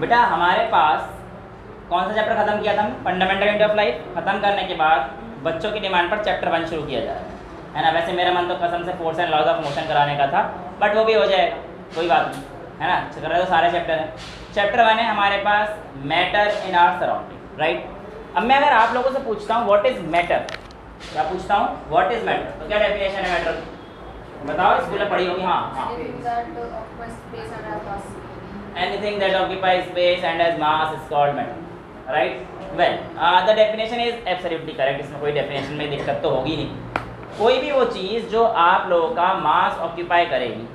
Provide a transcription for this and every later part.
बेटा हमारे पास कौन सा चैप्टर खत्म किया था हमने? Fundamental unit of life. खत्म करने के बाद बच्चों की डिमांड पर चैप्टर 1 शुरू किया जा रहा है ना। वैसे मेरा मन तो कसम से force and laws of motion कराने का था, बट वो भी हो जाएगा, कोई बात नहीं, है ना। कर रहे तो सारे चैप्टर हैं। चैप्टर 1 है हमारे पास matter in our surrounding, right. अब मैं अगर आप लोगों से पूछता हूँ व्हाट इज मैटर, क्या पूछता हूँ व्हाट इज मैटर, तो क्या डेफिनेशन है मैटर की? बताओ, स्कूल में पढ़ी होगी। हाँ, anything that occupies space and has mass is called matter, right. Well the definition is absolutely correct, इसमें कोई डेफिनेशन में दिक्कत तो होगी नहीं। कोई भी वो चीज़ जो आप लोगों का मास ऑक्यूपाई करेगी,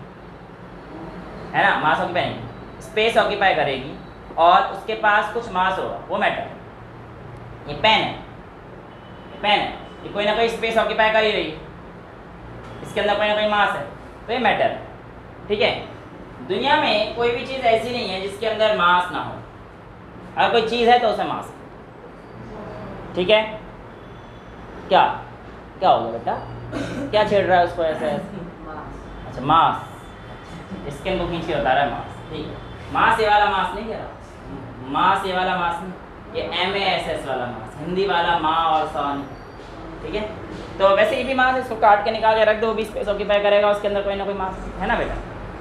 है ना, मास ऑक्यूपाई नहीं, स्पेस ऑक्यूपाई करेगी और उसके पास कुछ मास होगा, वो मैटर। ये पेन है, पेन है, ये कोई ना कोई स्पेस ऑक्यूपाई कर ही रही है, इसके अंदर कोई ना कोई मास है, तो ये मैटर है, ठीक है। दुनिया में कोई भी चीज़ ऐसी नहीं है जिसके अंदर मास ना हो। अगर कोई चीज़ है तो उसमें मास है, ठीक है। क्या क्या होगा बेटा, क्या छेड़ रहा है उसको ऐसे ऐसे? अच्छा, मास, स्किन को खींच के बता रहा है मास, ठीक है। मास ये वाला मास नहीं कह रहा, मास ये वाला मास नहीं, ये MASS वाला मास, हिंदी वाला माँ और सा नहीं, ठीक है। तो वैसे ये भी मास, इसको काट के निकाल के रख दो, वो भी स्पेस ऑक्यूपाई करेगा, उसके अंदर कोई ना कोई मास है ना बेटा,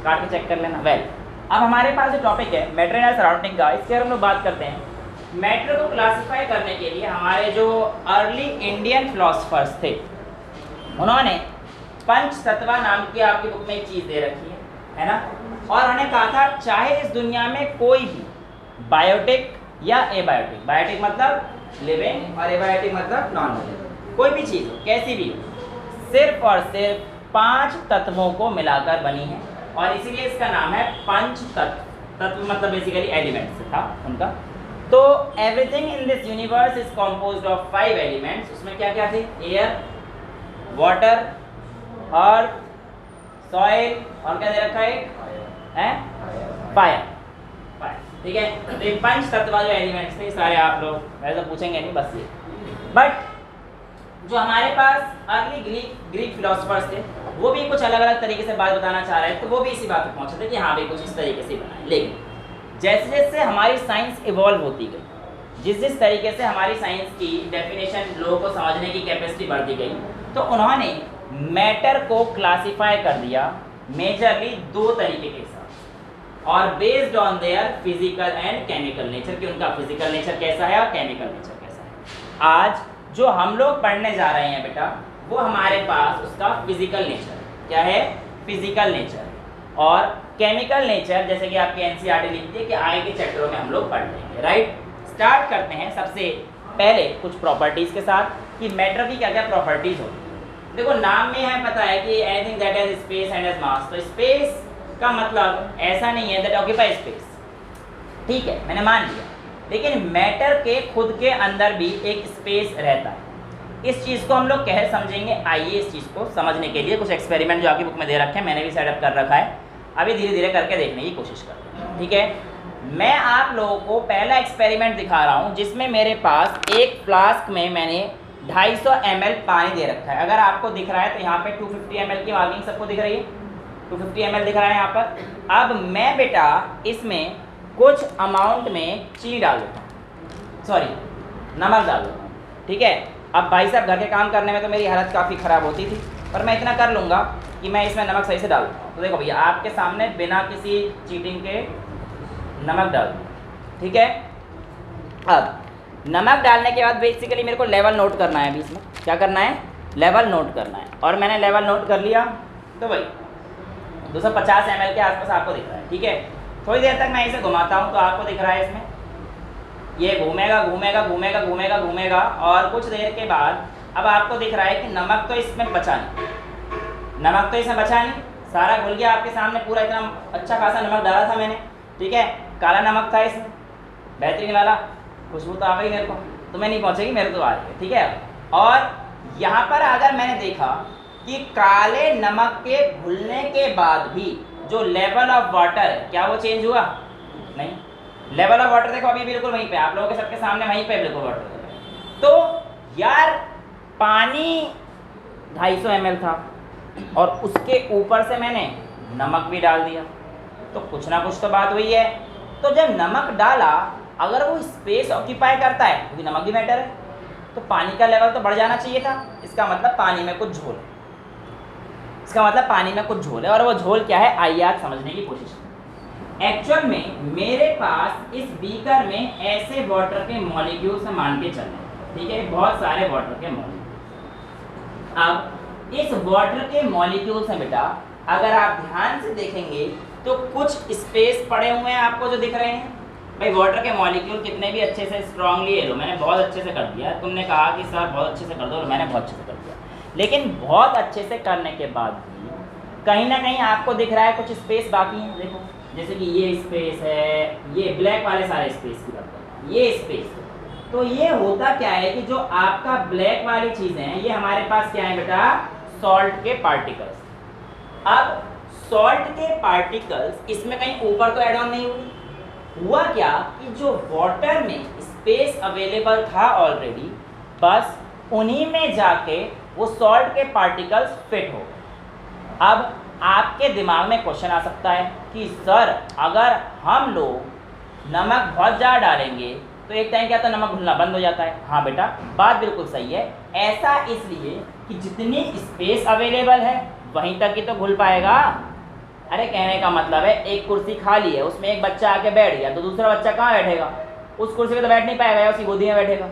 काट के चेक कर लेना। वेल अब हमारे पास जो टॉपिक है मैटर इन आवर सराउंडिंग का, इसके हम लोग बात करते हैं। मैटर को क्लासिफाई करने के लिए हमारे जो अर्ली इंडियन फिलोसफर्स थे, उन्होंने पंचतत्व नाम की आपकी बुक में एक चीज़ दे रखी है ना, और उन्होंने कहा था चाहे इस दुनिया में कोई भी बायोटिक या एबायोटिक, बायोटिक मतलब लिविंग और एबायोटिक मतलब नॉन लिविंग, कोई भी चीज़ हो, कैसी भी हो, सिर्फ और सिर्फ 5 तत्वों को मिलाकर बनी है, और इसीलिए इसका नाम है पंचतत्व। तत्व मतलब बेसिकली एलिमेंट्स था उनका। तो everything in this universe is composed of 5 elements. उसमें क्या क्या थे? एयर, वाटर, अर्थ, सॉइल और क्या दे रखा है? फायर, फायर, ठीक है। तो ये पंच तत्व जो एलिमेंट्स थे सारे आप लोग वैसे तो पूछेंगे नहीं, बस ये। बट जो हमारे पास अर्ली ग्रीक फिलोसफर्स थे वो भी कुछ अलग अलग तरीके से बात बताना चाह रहे थे, तो वो भी इसी बात पर पहुंचे थे कि हाँ भाई कुछ इस तरीके से बनाए। लेकिन जैसे जैसे हमारी साइंस इवॉल्व होती गई, जिस तरीके से हमारी साइंस की डेफिनेशन लोगों को समझने की कैपेसिटी बढ़ती गई, तो उन्होंने मैटर को क्लासिफाई कर दिया मेजरली 2 तरीके के साथ, और based on their physical and chemical nature, कि उनका फिजिकल नेचर कैसा है और केमिकल नेचर कैसा है। आज जो हम लोग पढ़ने जा रहे हैं बेटा, वो हमारे पास उसका फिजिकल नेचर है। क्या है? Physical nature. और केमिकल नेचर जैसे कि आपकी NCERT लिखती है कि आगे के चैप्टरों में हम लोग पढ़ लेंगे, राइट। स्टार्ट करते हैं सबसे पहले कुछ प्रॉपर्टीज़ के साथ कि मैटर की क्या क्या प्रॉपर्टीज़ होती है। देखो नाम में है, पता है कि anything that has space and has मास। तो स्पेस का मतलब ऐसा नहीं है दैट ऑक्यूपाई स्पेस, ठीक है, मैंने मान लिया, लेकिन मैटर के खुद के अंदर भी एक स्पेस रहता है। इस चीज़ को हम लोग कह समझेंगे। आइए इस चीज़ को समझने के लिए कुछ एक्सपेरिमेंट जो आपकी बुक में दे रखे हैं, मैंने भी सेटअप कर रखा है, अभी धीरे धीरे करके देखने की कोशिश करते हैं, ठीक है। मैं आप लोगों को पहला एक्सपेरिमेंट दिखा रहा हूँ जिसमें मेरे पास एक फ्लास्क में मैंने 250 ml पानी दे रखा है। अगर आपको दिख रहा है तो यहाँ पे 250 ml की मार्किंग सबको दिख रही है, 250 ml दिख रहा है यहाँ पर। अब मैं बेटा इसमें कुछ अमाउंट में चीनी डाल देता हूँ, सॉरी नमक डाल देता हूँ, ठीक है। अब भाई साहब घर के काम करने में तो मेरी हालत काफ़ी ख़राब होती थी, पर मैं इतना कर लूँगा कि मैं इसमें नमक सही से डाल दूँगा। तो देखो भैया आपके सामने बिना किसी चीटिंग के नमक डाल दूँ, ठीक है। अब नमक डालने के बाद बेसिकली मेरे को लेवल नोट करना है। अभी इसमें क्या करना है? लेवल नोट करना है। और मैंने लेवल नोट कर लिया, तो भाई 250 ml के आसपास आपको दिख रहा है, ठीक है। थोड़ी देर तक मैं इसे घुमाता हूँ तो आपको दिख रहा है इसमें ये घूमेगा घूमेगा घूमेगा घूमेगा घूमेगा, और कुछ देर के बाद अब आपको दिख रहा है कि नमक तो इसमें बचा नहीं, नमक तो इसमें बचा नहीं, सारा घुल गया आपके सामने पूरा। इतना अच्छा खासा नमक डाला था मैंने, ठीक है, काला नमक था इसमें, बेहतरीन वाला, खुशबू तो आ गई मेरे को, तुम्हें नहीं पहुँचेगी, मेरे को तो आ रही है, ठीक है। और यहाँ पर अगर मैंने देखा कि काले नमक के घुलने के बाद भी जो लेवल ऑफ वाटर है, क्या वो चेंज हुआ? नहीं। लेवल ऑफ वाटर देखो अभी बिल्कुल वहीं पे, आप लोगों के सबके सामने वहीं पे बिल्कुल वाटर। तो यार पानी 250 ml था और उसके ऊपर से मैंने नमक भी डाल दिया, तो कुछ ना कुछ तो बात हुई है। तो जब नमक डाला, अगर वो स्पेस ऑक्यूपाई करता है, क्योंकि नमक भी मैटर है, तो पानी का लेवल तो बढ़ जाना चाहिए था। इसका मतलब पानी में कुछ झोल है, इसका मतलब पानी में कुछ झोल है। और वो झोल क्या है, आइए आप समझने की कोशिश करें। एक्चुअल में मेरे पास इस बीकर में ऐसे वाटर के मॉलिक्यूल्स मान के चल रहे हैं, ठीक है, बहुत सारे वाटर के मॉलिक्यूल। अब इस वाटर के मॉलिक्यूल्स में बेटा अगर आप ध्यान से देखेंगे तो कुछ स्पेस पड़े हुए हैं आपको जो दिख रहे हैं। भाई वाटर के मॉलिक्यूल कितने भी अच्छे से स्ट्रांगली ले लो, मैंने बहुत अच्छे से कर दिया, तुमने कहा कि सर बहुत अच्छे से कर दो, और मैंने बहुत अच्छे से कर दिया, लेकिन बहुत अच्छे से करने के बाद भी कहीं ना कहीं आपको दिख रहा है कुछ स्पेस बाकी है। देखो जैसे कि ये स्पेस है, ये ब्लैक वाले सारे स्पेस की बात कर रहा हूं, ये स्पेस है। तो ये होता क्या है कि जो आपका ब्लैक वाली चीज़ें हैं, ये हमारे पास क्या है बेटा, सॉल्ट के पार्टिकल्स। अब सॉल्ट के पार्टिकल्स इसमें कहीं ऊपर तो एड ऑन नहीं हुई। हुआ क्या कि जो वाटर में स्पेस अवेलेबल था ऑलरेडी, बस उन्हीं में जाके वो सॉल्ट के पार्टिकल्स फिट हो गए। अब आपके दिमाग में क्वेश्चन आ सकता है कि सर अगर हम लोग नमक बहुत ज़्यादा डालेंगे तो एक टाइम क्या तो नमक घुलना बंद हो जाता है। हाँ बेटा, बात बिल्कुल सही है। ऐसा इसलिए कि जितनी स्पेस अवेलेबल है वहीं तक ही तो घुल पाएगा। अरे कहने का मतलब है एक कुर्सी खाली है, उसमें एक बच्चा आके बैठ गया, तो दूसरा बच्चा कहाँ बैठेगा, उस कुर्सी पे तो बैठ नहीं पाएगा, या उसकी गोदी में बैठेगा,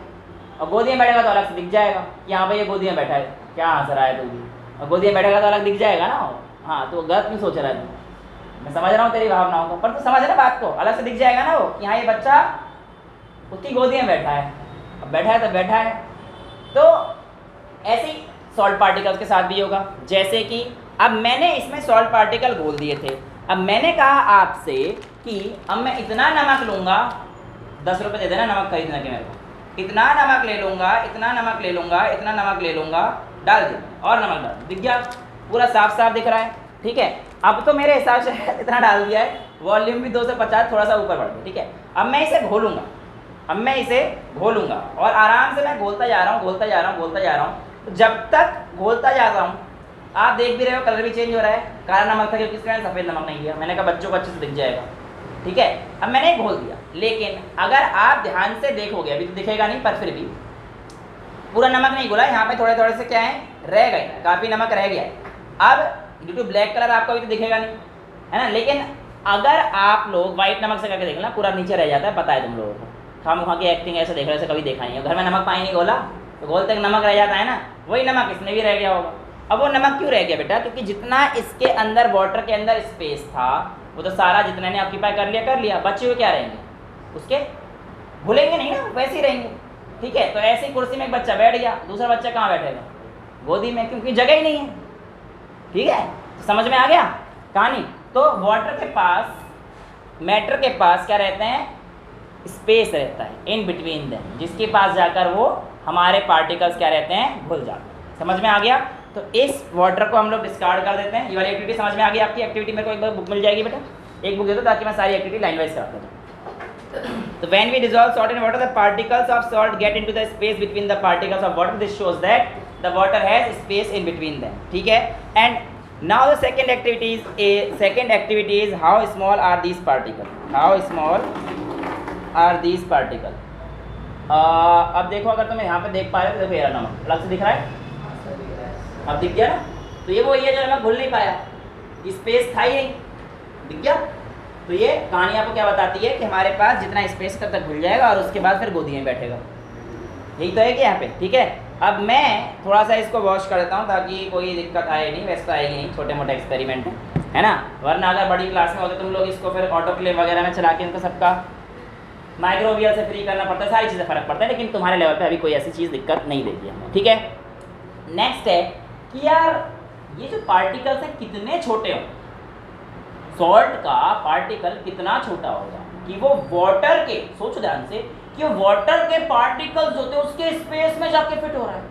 और गोदी में बैठेगा तो अलग से दिख जाएगा कि हाँ भाई ये गोदी में बैठा है। क्या हंस रहा है तू भी, और गोदी में बैठेगा तो अलग दिख जाएगा ना। हाँ तो गलत क्यों सोच रहा है तू, मैं समझ रहा हूँ तेरी भावनाओं को, पर तू समझ रहा बात को, अलग से दिख जाएगा ना वो कि हाँ ये बच्चा उसकी गोदी में बैठा है, अब बैठा है तो बैठा है। तो ऐसे ही सॉल्ट पार्टिकल्स के साथ भी होगा। जैसे कि अब मैंने इसमें सॉल्ट पार्टिकल घोल दिए थे, अब मैंने कहा आपसे कि अब मैं इतना नमक लूँगा, 10 रुपये दे देना नमक खरीदने के मेरे को, इतना नमक ले लूँगा, इतना नमक ले लूँगा, इतना नमक ले लूँगा, डाल दिया और नमक डाल दिख गया, पूरा साफ साफ दिख रहा है, ठीक है। अब तो मेरे हिसाब से इतना डाल दिया है, वॉल्यूम भी 250 थोड़ा सा ऊपर बढ़ गया, ठीक है। अब मैं इसे घोलूँगा, अब मैं इसे घोलूँगा और आराम से मैं घोलता जा रहा हूँ, घोलता जा रहा हूँ, घोलता जा रहा हूँ। तो जब तक घोलता जाता हूँ, आप देख भी रहे हो कलर भी चेंज हो रहा है, काला नमक था क्योंकि इसका सफ़ेद नमक नहीं दिया, मैंने कहा बच्चों को अच्छे से दिख जाएगा, ठीक है। अब मैंने घोल दिया, लेकिन अगर आप ध्यान से देखोगे, अभी तो दिखेगा नहीं पर फिर भी पूरा नमक नहीं घुला, यहाँ पे थोड़े थोड़े से क्या है रह गए, काफ़ी नमक रह गया है। अब ड्यू टू ब्लैक कलर आपको अभी तो दिखेगा नहीं, है ना। लेकिन अगर आप लोग वाइट नमक से करके देख लेना, पूरा नीचे रह जाता है, पता है तुम लोगों को, खाम खा की एक्टिंग ऐसे देख रहे से कभी देखा नहीं है। घर में नमक पानी नहीं घोला तो घोलते नमक रह जाता है ना, वही नमक इसमें भी रह गया होगा। अब वो नमक क्यों रह गया बेटा, क्योंकि जितना इसके अंदर वाटर के अंदर स्पेस था वो तो सारा जितना ने ऑक्यूपाई कर लिया, बचे हुए क्या रहेंगे, उसके भूलेंगे नहीं ना, वैसे ही रहेंगे, ठीक है। तो ऐसी कुर्सी में एक बच्चा बैठ गया, दूसरा बच्चा कहाँ बैठेगा, गोदी में, क्योंकि जगह ही नहीं है, ठीक है। तो समझ में आ गया कहानी। तो वाटर के पास, मैटर के पास क्या रहते हैं, स्पेस रहता है इन बिटवीन देम, जिसके पास जाकर वो हमारे पार्टिकल्स क्या रहते हैं, घुल जाते हैं। समझ में आ गया। तो इस वाटर को हम लोग डिस्कार्ड कर देते हैं। ये वाली एक्टिविटी समझ में आ गई आपकी। एक्टिविटी मेरे को एक बार बुक मिल जाएगी बेटा, एक बुक दे दो ताकि मैं सारी एक्टिविटी लाइन वाइज कराता हूँ। तो when we dissolve salt in water, the particles of salt get into the space between the particles of water, this shows that the water has space in between them, ठीक है। And now the second activity is how small are these particle, how small are these particle. अब देखो, अगर तुम यहाँ पे देख पा रहे हो तो देखो ये नमक अलग से दिख रहा है, अब दिख गया ना। तो ये वो ये जो नमक घुल नहीं पाया, स्पेस था ही नहीं, दिख गया। तो ये कहानी आपको क्या बताती है कि हमारे पास जितना स्पेस तब तक घुल जाएगा और उसके बाद फिर गोदी में बैठेगा, यही तो है कि यहाँ पे, ठीक है। अब मैं थोड़ा सा इसको वॉश कर देता हूँ ताकि कोई दिक्कत आए नहीं, वैसे तो आएगी नहीं, छोटे मोटे एक्सपेरिमेंट है ना। वरना अगर बड़ी क्लास में होते तुम लोग इसको फिर ऑटोक्लेव वगैरह में चला के इनको सबका माइक्रोवेव से फ्री करना पड़ता है, सारी चीज़ें फ़र्क पड़ता है, लेकिन तुम्हारे लेवल पे अभी कोई ऐसी चीज़ दिक्कत नहीं देगी हमें, ठीक है। नेक्स्ट है कि यार ये जो पार्टिकल्स हैं कितने छोटे हों, सॉल्ट का पार्टिकल कितना छोटा होगा कि वो वाटर के, सोचो ध्यान से, कि वो वाटर के पार्टिकल्स होते हैं उसके स्पेस में जाके फिट हो रहा है।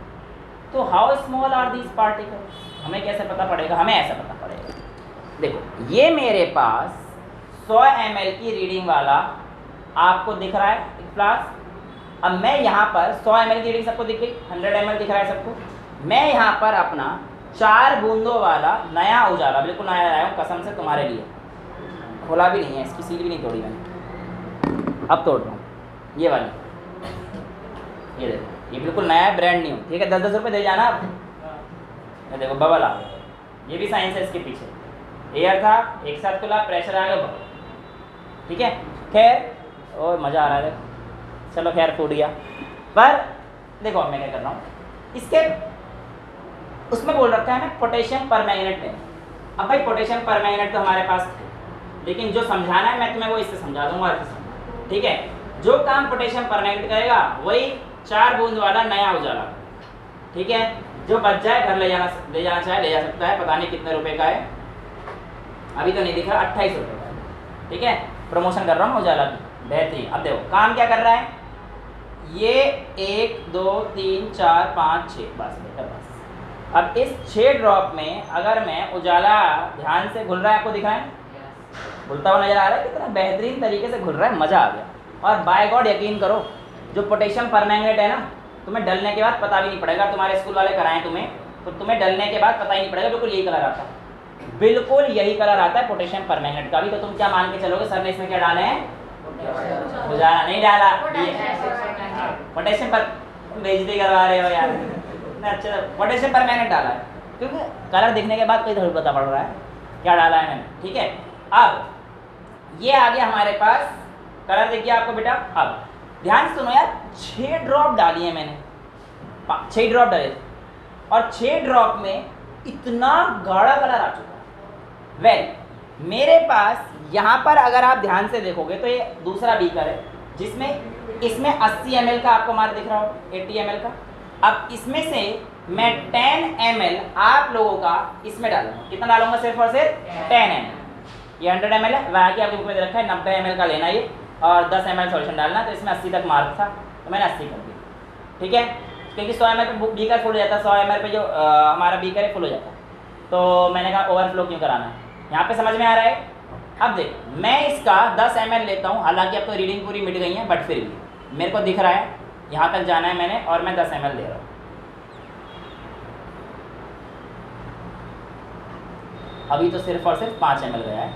तो how small are these particles, हमें कैसे पता पड़ेगा, हमें ऐसा पता पड़ेगा। देखो ये मेरे पास 100 ml की रीडिंग वाला आपको दिख रहा है एक फ्लास्क। अब मैं यहाँ पर 100 ml की रीडिंग सबको दिख गई, 100 ml दिख रहा है सबको। मैं यहाँ पर अपना 4 बूंदों वाला नया उजाला, बिल्कुल नया लाया हूँ कसम से तुम्हारे लिए, खोला भी नहीं है, इसकी सील भी नहीं तोड़ी मैंने, अब तोड़ रहा हूँ ये वाली, ये देखो ये बिल्कुल नया है, ब्रांड न्यू, ठीक है। 10-10 रुपये दे जाना आप। ये देखो बबल आ गया, ये भी साइंस है इसके पीछे। एयर था, एक साथ खुला, प्रेशर आ गया, बबल, ठीक है। खैर और मज़ा आ रहा है, चलो खैर फूट गया। पर देखो अब मैं क्या कर रहा हूँ, इसके उसमें बोल रखा है मैं पोटेशियम परमैंगनेट में। अब भाई पोटेशियम परमैंगनेट तो हमारे पास है, लेकिन जो समझाना है मैं तुम्हें वो इससे समझा दूंगा, ठीक है। जो काम पोटेशियम परमैंगनेट करेगा वही 4 बूंद वाला नया उजाला, ठीक है। जो बच जाए घर ले जाना चाहे ले जा सकता है, पता नहीं कितने रुपए का है, अभी तो नहीं दिख रहा, 28 रुपये का है, ठीक है। प्रमोशन कर रहा हूँ उजाला की, बेहतरीन। अब देखो काम क्या कर रहा है, ये 1 2 3 4 5 6 बस बेटा बस। अब इस 6 ड्रॉप में अगर मैं उजाला ध्यान से घुल रहा है, आपको दिख रहा है घुलता हुआ नजर आ रहा है, कितना बेहतरीन तरीके से घुल रहा है, मज़ा आ गया। और बाय गॉड यकीन करो, जो पोटेशियम परमैंगनेट है ना, तुम्हें डलने के बाद पता भी नहीं पड़ेगा, तुम्हारे स्कूल वाले कराएं तुम्हें तो तुम्हें डलने के बाद पता ही नहीं पड़ेगा, बिल्कुल यही कलर आता है, बिल्कुल यही कलर आता है पोटेशियम परमैंगनेट का भी। तो तुम क्या मान के चलोगे सर ने इसमें क्या डाले हैं, उजाला नहीं डाला, पोटेशियम पर बेइज्जती करवा रहे हो यार। अच्छा पोटेशियम परमैंगनेट डाला है, क्योंकि कलर दिखने के बाद कोई थोड़ी पता पड़ रहा है क्या डाला है मैंने, ठीक है। अब ये आ गया हमारे पास, कलर दिख गया आपको बेटा। अब ध्यान से सुनो यार, 6 ड्रॉप डाली है मैंने, 6 ड्रॉप डाले और 6 ड्रॉप में इतना गाढ़ा कलर आ चुका है। वेल मेरे पास यहाँ पर अगर आप ध्यान से देखोगे तो ये दूसरा बीकर है, जिसमें इसमें 80 ml का आपको मार दिख रहा हो, 80 ml का। अब इसमें से मैं 10 ml आप लोगों का इसमें डालूंगा, कितना डालूंगा, सिर्फ और सिर्फ 10 ml। ये 100 ml है, वहाँ की आपके बुक में दे रखा है 90 ml का लेना ये, और 10 ml सॉल्यूशन डालना। तो इसमें 80 तक मार्क था तो मैंने 80 कर दिया, ठीक है। क्योंकि 100 ml पे बीकर फुल हो जाता है, 100 ml पे जो हमारा बीकर है फुल हो जाता है, तो मैंने कहा ओवरफ्लो क्यों कराना है। यहाँ पे समझ में आ रहा है। अब देख मैं इसका 10 ml लेता हूँ, हालांकि अब तो रीडिंग पूरी मिट गई है, बट फिर भी मेरे को दिख रहा है यहाँ तक जाना है मैंने, और मैं 10 ml ले रहा हूँ। अभी तो सिर्फ और सिर्फ 5 ml गया है,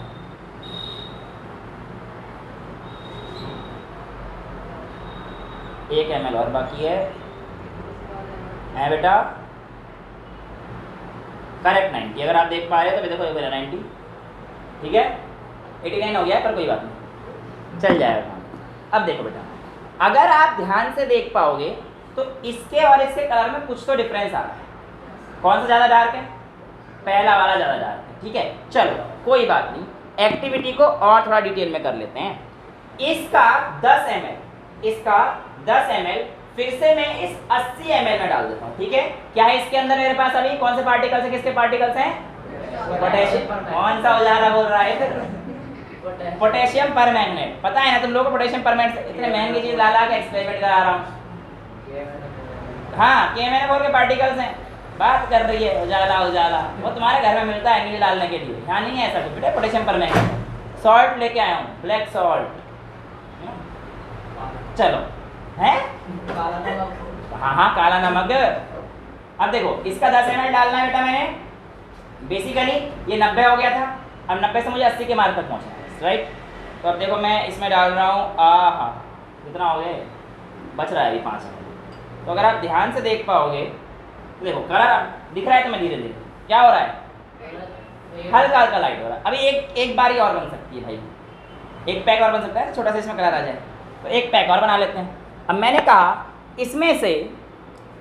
एक ml और बाकी है बेटा, करेक्ट 90। अगर आप देख पा रहे हो तो देखो 90, ठीक है। 89 हो गया है पर कोई बात नहीं, चल जाएगा। अब देखो बेटा, अगर आप ध्यान से देख पाओगे तो इसके और इसके कलर में कुछ तो डिफरेंस आ रहा है। कौन सा ज़्यादा डार्क है, पहला वाला ज़्यादा डार्क है, ठीक है। चलो कोई बात नहीं, एक्टिविटी को और थोड़ा डिटेल में कर लेते हैं। इसका 10 ml, इसका 10 ml फिर से मैं इस 80 ml में डाल देता हूँ, ठीक है। क्या है इसके अंदर मेरे पास अभी, कौन से पार्टिकल्स हैं, किसके पार्टिकल्स हैं, पोटेशियम। कौन सा उजाला बोल रहा है फिर, पोटेशियम परमैंगनेट। पता है ना तुम लोगों को पोटेशियम परमैंगनेट, इतने महंगी चीज ला ला के एक्सपेरिमेंट करा रहा हूँ। हाँ के मैंने बोल के पार्टिकल्स हैं, बात कर रही है उजाला उजाला, वो तुम्हारे घर में मिलता है नील डालने के लिए, यहाँ नहीं है ऐसा कुछ बेटा। पोटेशियम परमैंगनेट सॉल्ट लेके आया हूँ, ब्लैक सॉल्ट। चलो हैं, हाँ हाँ काला नमक। अब देखो इसका 10 ml डालना है बेटा मैंने, बेसिकली ये 90 हो गया था, अब 90 से मुझे 80 के मार्क तक पहुँचना है, राइट। तो अब देखो मैं इसमें डाल रहा हूँ, हाँ कितना हो गया, बच रहा है अभी 5 ml। तो अगर आप ध्यान से देख पाओगे तो देखो कलर दिख रहा है, तो मैं धीरे धीरे क्या हो रहा है, हल्का हल्का लाइट हो रहा है। अभी एक बारी और बन सकती है भाई, एक पैक और बन सकता है, छोटा सा इसमें कलर आ जाए, तो एक पैक और बना लेते हैं। अब मैंने कहा इसमें से,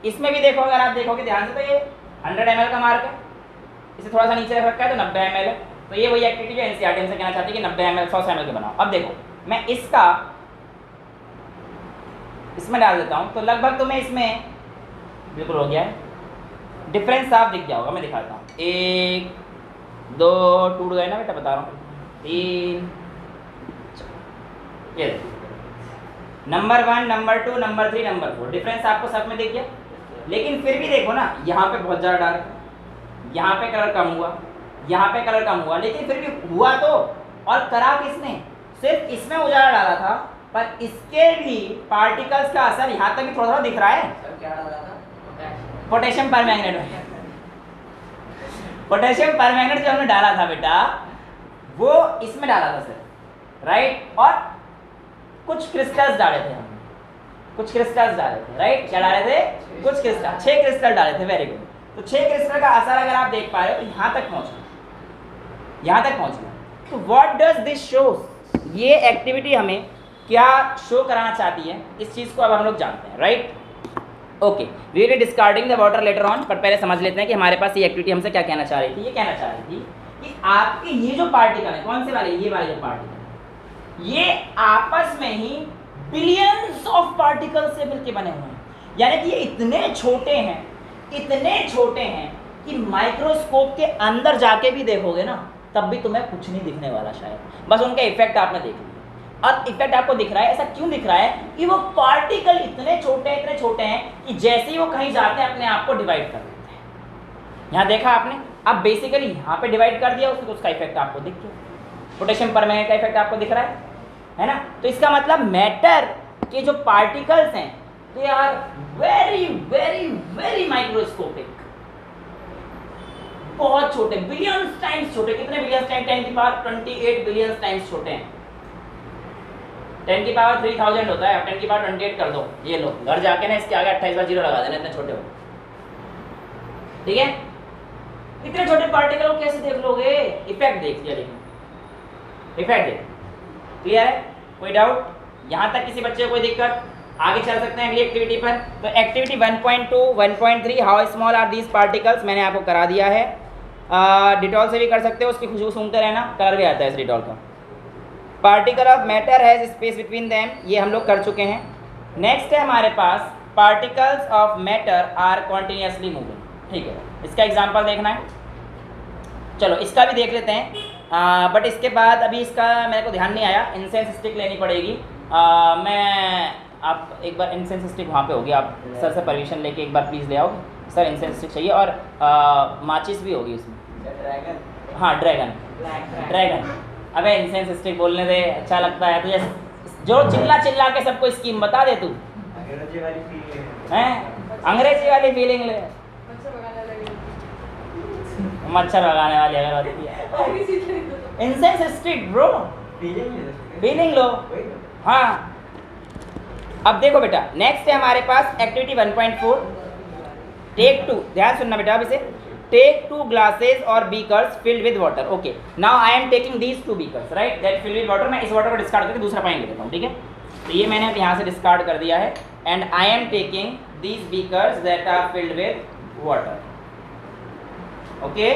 इसमें भी देखो अगर आप देखोगे ध्यान से तो ये 100 ml का मार्क है, इसे थोड़ा सा नीचे रख रखा है तो 90 ml है। तो ये वही एक्टिविटी जो एनसीईआरटी से कहना चाहती है कि 90 ml 100 ml के बनाओ। अब देखो मैं इसका इसमें डाल देता हूँ, तो लगभग तुम्हें इसमें बिल्कुल हो गया है, डिफरेंस साफ दिख गया होगा। मैं दिखाता हूँ, 1 2 टूट गए ना बेटा, बता रहा हूँ, 3, ये number 1 number 2 number 3 number 4, difference आपको सब में दिख गया। लेकिन फिर भी देखो ना, यहाँ पे बहुत ज़्यादा डार्क, यहाँ पे कलर कम हुआ, यहाँ पे कलर कम हुआ, लेकिन फिर भी हुआ तो। और करा किसने, सिर्फ इसमें उजाला डाला था, पर इसके भी पार्टिकल्स का असर यहाँ तक भी थोड़ा थोड़ा दिख रहा है। क्या डाला था, पोटेशियम परमैंगनेट में। पोटेशियम परमैंगनेट जो हमने डाला था बेटा, वो इसमें डाला था सर, राइट। और कुछ क्रिस्टल्स डाले थे हमने, कुछ क्रिस्टल्स डाले थे, राइट? क्या डाले थे? कुछ क्रिस्टल, 6 क्रिस्टल डाले थे, वेरी गुड। तो 6 क्रिस्टल का असर अगर आप देख पा रहे हो तो यहाँ तक पहुँच गया, यहाँ तक पहुँच गया। तो व्हाट डज दिस शोज, ये एक्टिविटी हमें क्या शो कराना चाहती है, इस चीज़ को अब हम लोग जानते हैं, right? Okay, we will discarding the water later on, पर पहले समझ लेते हैं कि हमारे पास ये एक्टिविटी हमसे क्या कहना चाह रही थी। ये कहना चाह रही थी कि आपके ये जो पार्टिकल है, कौन से वाले, ये वाले जो पार्टिकल, ये आपस में ही बिलियंस ऑफ पार्टिकल से मिलकर बने हुए हैं। यानी कि ये इतने छोटे हैं, इतने छोटे हैं कि माइक्रोस्कोप के अंदर जाके भी देखोगे ना तब भी तुम्हें कुछ नहीं दिखने वाला शायद, बस उनका इफेक्ट आपने देख लिया। अब इफेक्ट आपको दिख रहा है, ऐसा क्यों दिख रहा है कि वो पार्टिकल इतने छोटे हैं कि जैसे ही वो कहीं जाते हैं अपने आप को डिवाइड कर देते हैं। यहाँ देखा आपने, अब बेसिकली यहाँ पे डिवाइड कर दिया उसको, तो उसका इफेक्ट आपको दिख गया, पोटेशियम परमैंगनेट का इफेक्ट आपको दिख रहा है ना? तो इसका मतलब मैटर के जो पार्टिकल्स हैं they are very very very microscopic, बहुत छोटे, बिलियंस टाइम्स छोटे। कितने बिलियंस टाइम? 10 की पावर 28 बिलियंस टाइम्स छोटे हैं। 10 की पावर 3000 होता है, 10 की पावर 28 कर दो, ये लो घर जाके ना इसके आगे 28 बार जीरो लगा देना, इतने छोटे हो, ठीक है? इतने छोटे पार्टिकल को कैसे देख लोगे? इफेक्ट देख लिया, लेकिन इफेक्ट देख, क्लियर है? कोई डाउट? यहाँ तक किसी बच्चे को कोई दिक्कत? आगे चल सकते हैं अगली एक्टिविटी पर। तो activity 1.2 1.3 how small are these particles मैंने आपको करा दिया है। डिटॉल से भी कर सकते हो, उसकी खुशबू सूंघते रहना, कलर भी आता है इस डिटॉल का। Particle of matter has space between them, ये हम लोग कर चुके हैं। नेक्स्ट है हमारे पास particles of matter are continuously moving, ठीक है? इसका एग्जांपल देखना है, चलो इसका भी देख लेते हैं। बट इसके बाद अभी इसका मेरे को ध्यान नहीं आया, इंसेंस स्टिक लेनी पड़ेगी। मैं आप एक बार इंसेंस स्टिक वहाँ पे होगी, आप सर से परमिशन लेके एक बार प्लीज़ ले आओ सर, इंसेंस स्टिक चाहिए, और माचिस भी होगी उसमें। ड्रैगन, हाँ ड्रैगन। अबे इंसेंस स्टिक बोलने दे, अच्छा लगता है तुझे? जो चिल्ला चिल्ला के सबको स्कीम बता दे तू, अंग्रेजी वाली फीलिंग है, अंग्रेजी वाली फीलिंग ले, मच्छर भगाने वाली अगरबत्ती, incense stick bro, feeling low. हाँ, अब देखो बेटा, नेक्स्ट है हमारे पास एक्टिविटी 1.4 टेक 2, ध्यान सुनना बेटा अब इसे। टेक 2 ग्लासेस और beakers field with water. Okay, now I am taking these 2 beakers, right, that field with water. मैं इस वाटर को डिस्कार्ड करके दूसरा पानी ले लेता हूँ, ठीक है? तो ये मैंने यहाँ से डिस्कार्ड कर दिया है, and I am taking these beakers that are filled with water. Okay,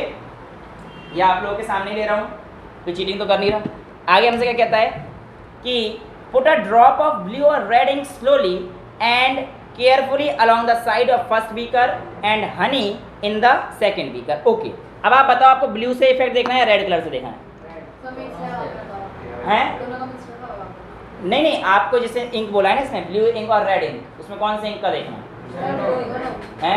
ये आप लोगों के सामने ले रहा हूँ, कोई चीटिंग तो कर नहीं रहा। आगे हमसे क्या कहता है कि put a drop of blue or red ink slowly and carefully along the side of first beaker and honey in the second beaker. Okay, अब आप बताओ, आपको ब्लू से इफेक्ट देखना है या रेड कलर से देखना है? नहीं, आपको जैसे इंक बोला है ना इसमें, ब्लू इंक और रेड इंक, उसमें कौन से इंक का देखना है?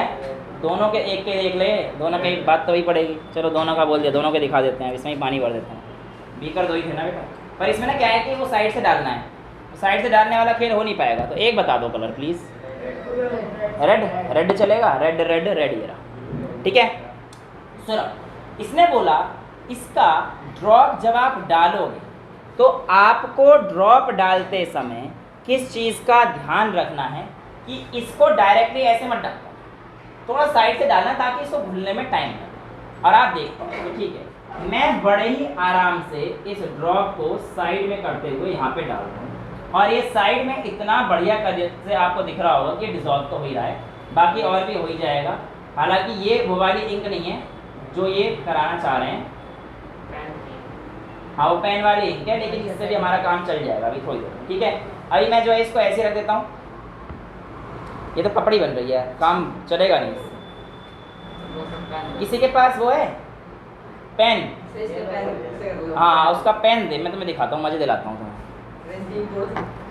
दोनों के एक के देख ले, दोनों की बात तो वही पड़ेगी। चलो दोनों का बोल दिया, दोनों के दिखा देते हैं, इसमें ही पानी भर देते हैं। बीकर दो ही थे ना बेटा, पर इसमें ना क्या है कि वो साइड से डालना है, साइड से डालने वाला खेल हो नहीं पाएगा। तो एक बता दो कलर प्लीज़। रेड चलेगा? रेड ये रहा, ठीक है? सुनो, इसने बोला इसका ड्रॉप जब आप डालोगे तो आपको ड्रॉप डालते समय किस चीज़ का ध्यान रखना है कि इसको डायरेक्टली ऐसे मत डालना, थोड़ा साइड से डालना ताकि इसको घुलने में टाइम लगे। और आप देख पाओ तो ठीक है, मैं बड़े ही आराम से इस ड्रॉप को साइड में करते हुए यहाँ पे डाल रहा हूँ, और ये साइड में इतना बढ़िया कलर से आपको दिख रहा होगा कि डिज़ोल्व तो हो ही रहा है, बाकी और भी हो ही जाएगा। हालांकि ये वो वाली इंक नहीं है जो ये कराना चाह रहे हैं, हाँ वो पेन वाली इंक है, लेकिन इससे भी हमारा काम चल जाएगा अभी थोड़ी देर, ठीक है? अभी मैं जो है इसको ऐसे रख देता हूँ, ये तो कपड़ी बन रही है, काम चलेगा नहीं। किसी के पास वो है पेन? हाँ उसका पेन दे, मैं तुम्हें दिखाता हूँ, मजे दिलाता हूँ तुम्हें।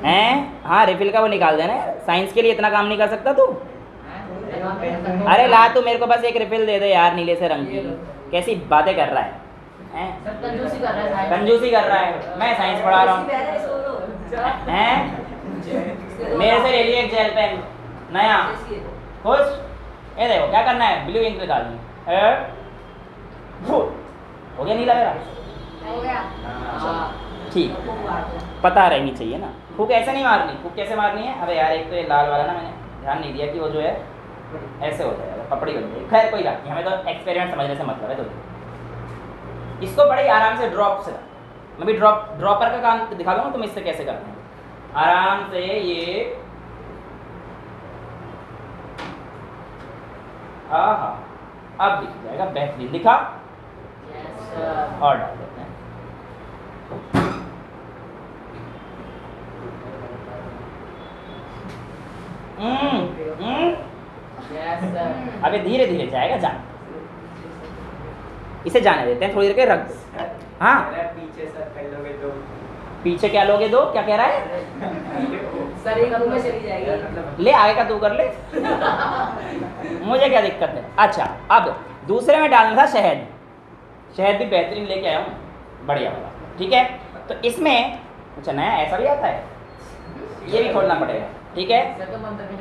हैं? हाँ रिफिल का वो निकाल देना, साइंस के लिए इतना काम नहीं कर सकता तू? अरे ला तू मेरे को बस एक रिफिल दे दे यार, नीले से रंग की। कैसी बातें कर रहा है? कंजूसी कर रहा है। मैं साइंस पढ़ा रहा हूँ, मेरे से ले लिए एक जेल पेन नया, खुश? ये देखो क्या करना है, ब्लू इंक निकालनी है। हो गया नीला मेरा? हो गया, ठीक। पता रहनी चाहिए ना। फूक ऐसे नहीं मारनी, फूक कैसे मारनी है? अबे यार एक तो ये लाल वाला ना मैंने ध्यान नहीं दिया कि वो जो है ऐसे हो जाएगा, पपड़ी बन जाएगी। खैर कोई बात नहीं, हमें तो एक्सपेरिमेंट समझने से मतलब है। तो इसको बड़े आराम से ड्रॉप से, मैं भी ड्रॉपर का काम दिखा दूँगा तुम इससे कैसे करते हैं। आराम से ये हाँ अब दिख जाएगा, बेहतरीन दिखा। और डाल देते हैं। अबे धीरे धीरे जाएगा, जान इसे जाने देते हैं, थोड़ी देर के रख दो। हाँ पीछे सर कर लोगे तो पीछे क्या लोगे दो, क्या कह रहा है? सर एक में चली जाएगी। ले आगे का तू कर ले, मुझे क्या दिक्कत है। अच्छा अब दूसरे में डालना था शहद, शहद भी बेहतरीन लेके आया हूँ, बढ़िया वाला, ठीक है। तो इसमें अच्छा नया ऐसा भी आता है, ये भी खोलना पड़ेगा, ठीक है।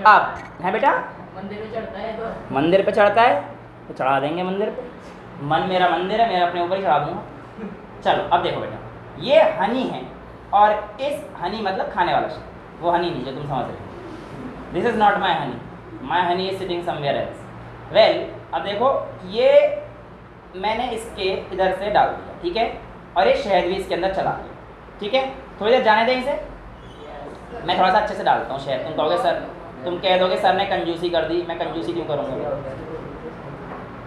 अब है बेटा मंदिर में चढ़ता है तो मंदिर पे चढ़ता है तो चढ़ा देंगे मंदिर पे, मन मेरा मंदिर है, मैं अपने ऊपर ही चढ़ा दूँगा। चलो अब देखो बेटा, ये हनी है और इस हनी मतलब खाने वाला शब्द, वो हनी नहीं जो तुम समझ रहे हो। This is not my honey is sitting somewhere else. Well अब देखो ये मैंने इसके इधर से डाल दिया, ठीक है, और ये शहद भी इसके अंदर चला दिया, ठीक है। थोड़ी देर जाने दें इसे, मैं थोड़ा सा अच्छे से डालता हूँ शहद। तुम कहोगे सर, तुम कह दोगे सर ने कंजूसी कर दी, मैं कंजूसी क्यों करूँगा?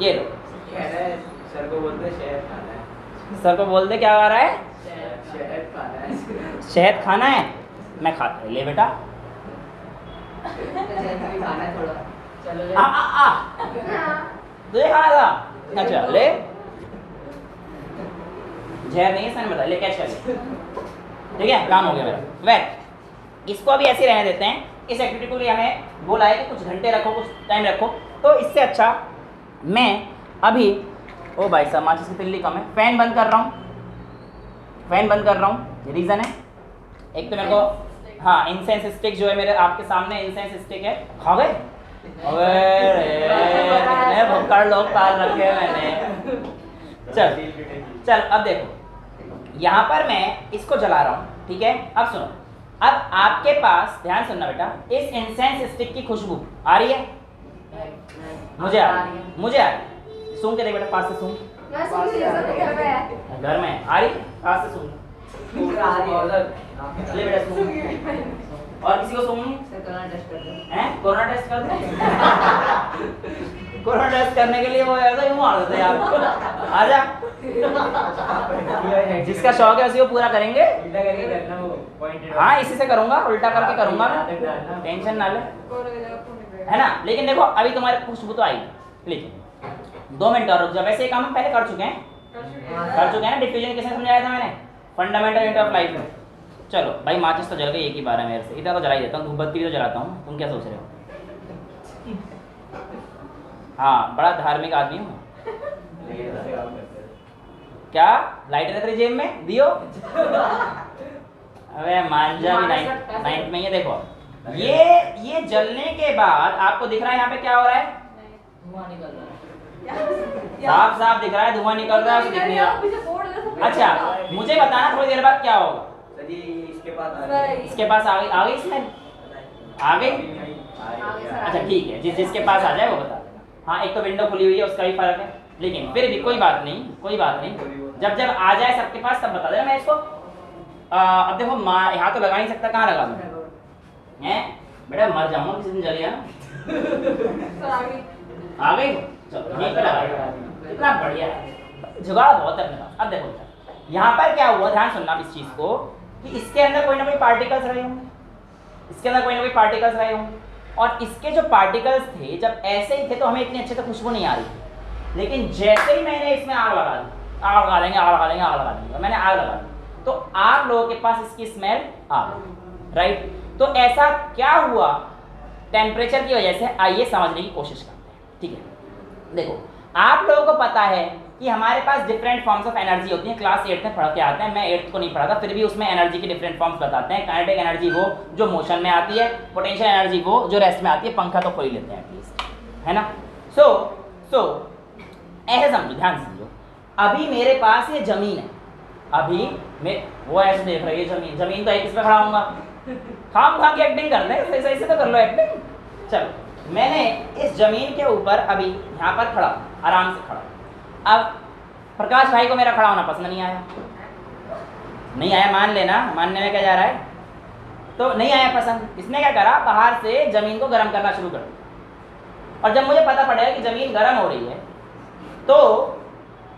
ये लो, सर को बोलते शहद खाना है। सर को बोल दे क्या आ रहा है? शहद खाना है। शहद खाना है, मैं खाता ले बेटा। खाना है थोड़ा। चलो ले। तुझे खाना था? अच्छा ले, जहर नहीं है सर ने बताया, ले कैच कर ले, ठीक है, काम हो गया मेरा। वेल इसको अभी ऐसे रहने देते हैं। इस एक्टिविटी को लिए हमें बोला है कि कुछ घंटे रखो, कुछ टाइम रखो, तो इससे अच्छा मैं अभी ओ भाई साहब माचिस की तिल्ली कम है, फैन बंद कर रहा हूँ, फैन बंद कर रहा हूँ। रीज़न है एक तो मेरे को, हाँ इंसेंस स्टिक जो है मेरे आपके सामने इंसेंस स्टिक है, खा गए? अबे भुक्कड़ लोग पाल रखे हैं मैंने। चल अब देखो यहाँ पर मैं इसको जला रहा हूँ, ठीक है। अब सुनो, अब आपके पास ध्यान सुनना बेटा, इस इंसेंस स्टिक की खुशबू आ रही है? मुझे आ रही है, मुझे आ रही है। सूंघ के देख बेटा, पास से सूंघ। घर में आ रही, पास से सूंघ। ले बेटा सूंघ, और किसी को सूंघनी है? कोरोना टेस्ट कर दे। कोरोना टेस्ट करने के लिए वो ऐसा यूं मार देते हैं आपको। आजा, जिसका शौक है उसी को पूरा करेंगे। उल्टा करके करना वो पॉइंटेड। हाँ इसी से करूंगा, उल्टा करके करूंगा मैं, टेंशन ना ले, है ना। लेकिन देखो अभी तुम्हारे खुशबू तो आई, लेकिन 2 मिनट और रुक जाओ। वैसे ये काम हम पहले कर चुके हैं ना। डिफ्यूजन किसने समझाया था मैंने? फंडामेंटल यूनिट ऑफ लाइफ में। चलो भाई माचिस तो जल गई एक ही बार है मेरे से, इतना तो जला ही देता हूँ, धूपबत्ती भी तो जलाता हूँ। तुम क्या सोच रहे हो? हाँ बड़ा धार्मिक आदमी हूँ क्या? लाइट है तेरी जेब में, दियो। अबे मांझा भी नाइन्थ में ही है। देखो ये जलने के बाद आपको दिख रहा है यहाँ पे क्या हो रहा है? धुआं निकल रहा है, साफ साफ दिख रहा है, धुआं निकल रहा है, दिख नहीं रहा। अच्छा मुझे बताना थोड़ी देर बाद क्या होगा? इसके पास इसके पास आ गई इसमें आ गई। अच्छा ठीक है, जिसके पास आ जाए वो बता देना। हाँ एक तो विंडो खुली हुई है उसका भी फर्क है, लेकिन फिर भी कोई बात नहीं, कोई बात नहीं। जब आ जाए सबके पास तब बता देना मैं इसको। अब देखो यहाँ तो लगा नहीं सकता, कहाँ लगा दूँ? हैं बेटा मर जाऊंगा किसी दिन, जलिए ना। आ गई, चलो ठीक है, लगा इतना बढ़िया है, जुगाड़ बहुत है अपने पास। अब देखो यहाँ पर क्या हुआ, ध्यान सुनना इस चीज़ को, कि इसके अंदर कोई ना कोई पार्टिकल्स रहे होंगे, इसके अंदर कोई ना कोई पार्टिकल्स रहे होंगे, और इसके जो पार्टिकल्स थे जब ऐसे ही थे तो हमें इतनी अच्छे से खुशबू नहीं आ रही थी। लेकिन जैसे ही मैंने इसमें आग लगा दी, आग लगा देंगे, आग लगा देंगे, आग लगा देंगे, मैंने आग लगा दी तो आप लोगों के पास इसकी स्मेल आ गई, राइट। तो ऐसा क्या हुआ टेम्परेचर की वजह से, आइए समझने की कोशिश करते हैं, ठीक है। देखो आप लोगों को पता है कि हमारे पास डिफरेंट फॉर्म्स ऑफ एनर्जी होती हैं, क्लास 8 में पढ़ के आते हैं, मैं 8th को नहीं पढ़ा था, फिर भी उसमें एनर्जी की डिफरेंट फॉर्म्स बताते हैं। काइनेटिक एनर्जी वो जो मोशन में आती है, पोटेंशियल एनर्जी वो जो रेस्ट में आती है, पंखा तो खोल लेते हैं एटलीस्ट, है ना। सो ऐसे समझो, ध्यान समझो, अभी मेरे पास ये ज़मीन है, अभी मैं वो ऐसे देख रही है जमीन, जमीन तो एक इस पे खड़ा होऊंगा, खाम खा के एक्टिंग कर ले, सही से तो कर लो एक्टिंग। चलो मैंने इस जमीन के ऊपर अभी यहाँ पर खड़ा, आराम से खड़ा। अब प्रकाश भाई को मेरा खड़ा होना पसंद नहीं आया, नहीं आया मान लेना, मानने में क्या जा रहा है, तो नहीं आया पसंद। इसने क्या करा, बाहर से जमीन को गर्म करना शुरू कर दिया। और जब मुझे पता पड़ेगा कि जमीन गर्म हो रही है तो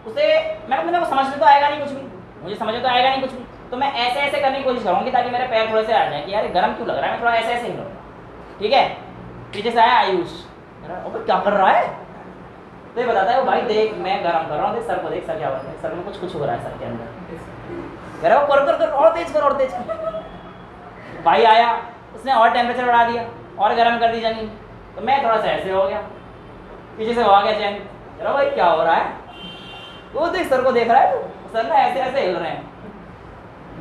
उसे मैं को समझ में तो आएगा नहीं कुछ भी, मुझे समझ में तो आएगा नहीं कुछ भी, तो मैं ऐसे ऐसे करने की कोशिश करूँगी ताकि मेरे पैर थोड़े से आ जाए कि यार गर्म क्यों लग रहा है, मैं थोड़ा ऐसे ऐसे हिलूँगा। ठीक है, पीछे से आया आयुष, क्या कर रहा है, तो ये बताता है वो भाई देख मैं गर्म कर रहा हूँ, देख सर को, देख सर क्या हो रहा है, सर में कुछ हो रहा है सर के अंदर, कह रहा वो कर और तेज कर और तेज कर। भाई आया, उसने और टेम्परेचर बढ़ा दिया और गर्म कर दी जमीन, तो मैं थोड़ा सा ऐसे हो गया, पीछे से हो गया चैन, कह रहा भाई क्या हो रहा है, वो देख सर को देख रहा है, सर ना ऐसे ऐसे हिल रहे हैं।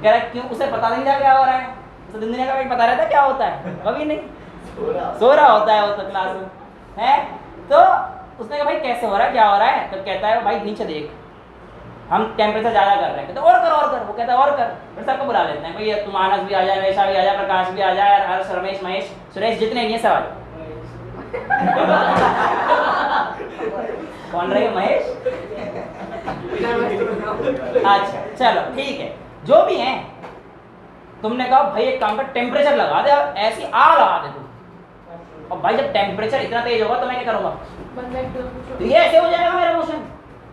कह रहा क्यों, उसे पता नहीं था क्या हो रहा है, उसे दिन दुनिया का पता रहता क्या होता है, कभी नहीं, सो रहा होता है वो तो क्लास में है। तो उसने कहा भाई कैसे हो रहा है, क्या हो रहा है, तो कहता है भाई नीचे देख हम टेम्परेचर ज़्यादा कर रहे हैं, कहते और कर, वो कहता है और कर, फिर सबको बुला लेते हैं, भाई तुम मानस भी आ जाए, वैशा भी आ जाए, प्रकाश भी आ जाए, हर्ष, रमेश, महेश, सुरेश, जितने नहीं है सब आ जाए। कौन रहे महेश? अच्छा चलो ठीक है, जो भी हैं, तुमने कहा भाई एक काम कर टेम्परेचर लगा दे, ऐसी आग लगा दे तू, और भाई जब टेम्परेचर इतना तेज होगा तो मैं क्या करूँगा, तो ये ऐसे हो जाएगा मेरा मोशन,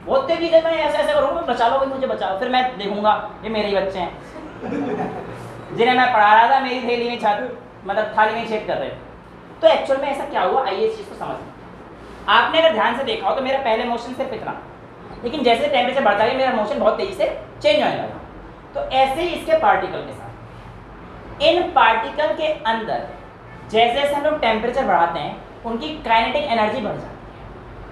बहुत तेजी से मैं ऐसे ऐसे करूँगा, बचा लो भाई मुझे बचाओ, फिर मैं देखूंगा ये मेरे ही बच्चे हैं जिन्हें मैं पढ़ा रहा था, मेरी थैली में मतलब थाली में छेद कर रहे थे। तो एक्चुअल में ऐसा क्या हुआ, आइए इस चीज़ को समझ। आपने अगर ध्यान से देखा हो तो मेरा पहले मोशन सिर्फ इतना, लेकिन जैसे टेम्परेचर बढ़ता गया मेरा मोशन बहुत तेजी से चेंज होने लगा। तो ऐसे ही इसके पार्टिकल के साथ, इन पार्टिकल के अंदर जैसे जैसे हम लोग टेम्परेचर बढ़ाते हैं उनकी काइनेटिक एनर्जी बढ़ जाती है,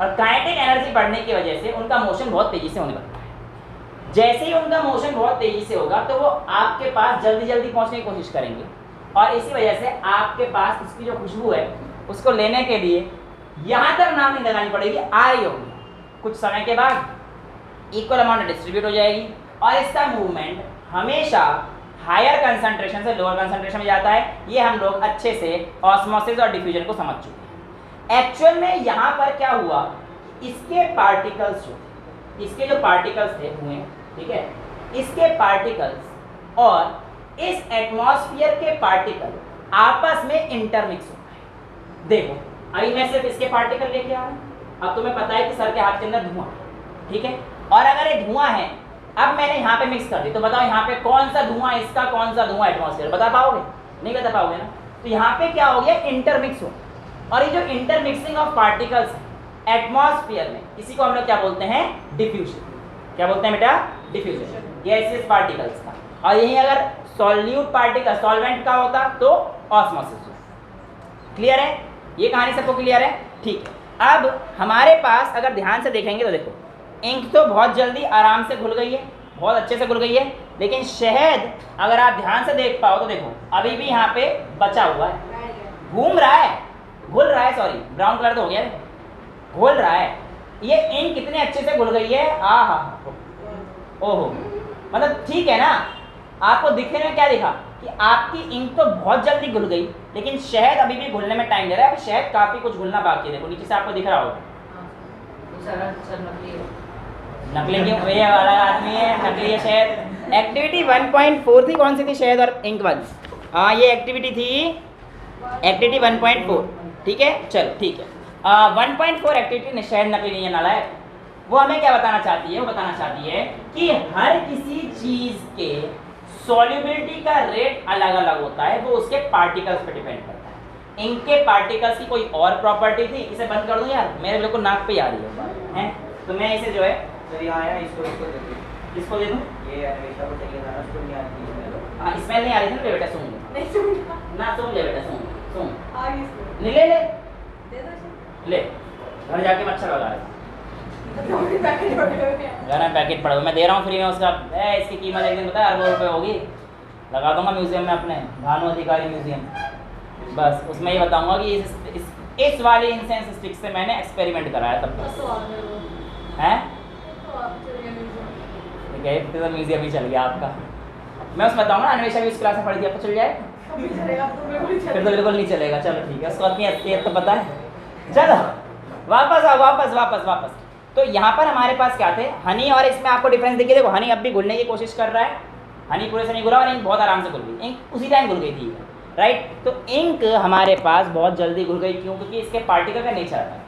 और काइनेटिक एनर्जी बढ़ने की वजह से उनका मोशन बहुत तेजी से होने लगता है। जैसे ही उनका मोशन बहुत तेजी से होगा तो वो आपके पास जल्दी जल्दी पहुंचने की कोशिश करेंगे, और इसी वजह से आपके पास इसकी जो खुशबू है उसको लेने के लिए यहाँ तक नाम नहीं लगानी पड़ेगी, आ रही होगी, कुछ समय के बाद इक्वल अमाउंट डिस्ट्रीब्यूट हो जाएगी, और इसका मूवमेंट हमेशा हायर कंसंट्रेशन से लोअर कंसंट्रेशन में जाता है। ये हम लोग अच्छे से ऑस्मोसिस और डिफ्यूजन को समझ चुके हैं। एक्चुअल में यहाँ पर क्या हुआ, इसके पार्टिकल्स जो इसके जो पार्टिकल्स थे हुए, ठीक है, इसके पार्टिकल्स और इस एटमॉस्फेयर के पार्टिकल आपस में इंटरमिक्स होता है। देखो अभी मैं सिर्फ इसके पार्टिकल लेके आ रहा हूँ, अब तुम्हें पता है कि सर के हाथ के अंदर धुआं, ठीक है, और अगर ये धुआं है, अब मैंने यहाँ पे मिक्स कर दी, तो बताओ यहाँ पे कौन सा धुआं इसका, कौन सा धुआं एटमॉस्फेयर, बता पाओगे? नहीं बता पाओगे ना। तो यहाँ पे क्या हो गया, इंटरमिक्स हो, और ये जो इंटरमिक्सिंग ऑफ पार्टिकल्स है एटमॉस्फेयर में, इसी को हम लोग क्या बोलते हैं, डिफ्यूजन। क्या बोलते हैं बेटा, डिफ्यूजन, गैसियस पार्टिकल्स का। और यही अगर सॉल्यूट पार्टिकल सॉल्वेंट का होता तो ऑस्मोसिस। क्लियर है, ये कहानी सबको क्लियर है? ठीक है। अब हमारे पास अगर ध्यान से देखेंगे तो देखो इंक तो बहुत जल्दी आराम से घुल गई है, बहुत अच्छे से घुल गई है, लेकिन शहद अगर आप ध्यान से देख पाओ तो देखो अभी भी यहाँ पे बचा हुआ है, घूम रहा है, घुल रहा है, सॉरी ब्राउन कलर तो हो गया, घुल रहा है। ये इंक कितने अच्छे से घुल गई है, आहा, ओहो, मतलब ठीक है ना। आपको दिखने में क्या दिखा कि आपकी इंक तो बहुत जल्दी घुल गई, लेकिन शहद अभी भी घुलने में टाइम ले रहा है, शहद काफी कुछ घुलना बाकी है। देखो नीचे से आपको दिख रहा होगा, नकली क्यों, ये वाला आदमी है, नकली है शहद। एक्टिविटी 1.4 थी, कौन सी थी, शहद और इंक वाली? हाँ ये एक्टिविटी थी, एक्टिविटी 1.4, ठीक है, चलो ठीक है। 1.4 एक्टिविटी शहद नकली नहीं है, नालायक। वो हमें क्या बताना चाहती है, वो बताना चाहती है कि हर किसी चीज के सॉल्युबिलिटी का रेट अलग अलग होता है, वो उसके पार्टिकल्स पे डिपेंड करता है। इनके पार्टिकल्स की कोई और प्रॉपर्टी थी, इसे बंद कर दूं यार, मेरे बिल्कुल नाक पे आ रही है, तो मैं इसे जो है तो यहाँ आया, इसको दे दूँ, किसको दे दूं? ये हमेशा को चाहिए था, उसको नहीं आती है। स्मेल नहीं आ रही थी ना बेटा, सुन नहीं सुनना, ना, सुन ले बेटा, सुन सुन, आगे सुन, ले ले ले दे दो ले, घर जाके मच्छर लगा रहा है, तो पैकेट पड़े हुए हैं। घर में पैकेट पड़ा हुआ, मैं दे रहा हूँ फ्री में उसका, इसकी कीमत एक दिन पता है अरबों रुपये होगी, लगा दूंगा म्यूजियम में, अपने भानु अधिकारी म्यूजियम, बस उसमें ये बताऊंगा कि इस वाली इंसेंस स्टिक से मैंने एक्सपेरिमेंट कराया तब बस तो आ गए वो। है। तो आप चलिए म्यूजियम। ठीक है, तो म्यूजियम ही चल गया आपका। मैं उसमें बताऊँगा, अन्वेषा भी उस क्लास में पढ़ी थी, आपको चल जाए? कभी चलेगा तो बिल्कुल ही फिर तो चलेगा। बिल्कुल नहीं चलेगा। चलो ठीक है, उसको अपनी असलियत तो पता है। चलो वापस आओ, वापस। तो यहाँ पर हमारे पास क्या थे, हनी, और इसमें आपको डिफरेंस देखिए। देखो हनी अब भी घुलने की कोशिश कर रहा है, हनी पूरे से नहीं घुला, और इंक बहुत आराम से घुल गई। इंक उसी टाइम घुल गई थी, राइट। तो इंक हमारे पास बहुत जल्दी घुल गई, क्यों? क्योंकि इसके पार्टिकल का नेचर है,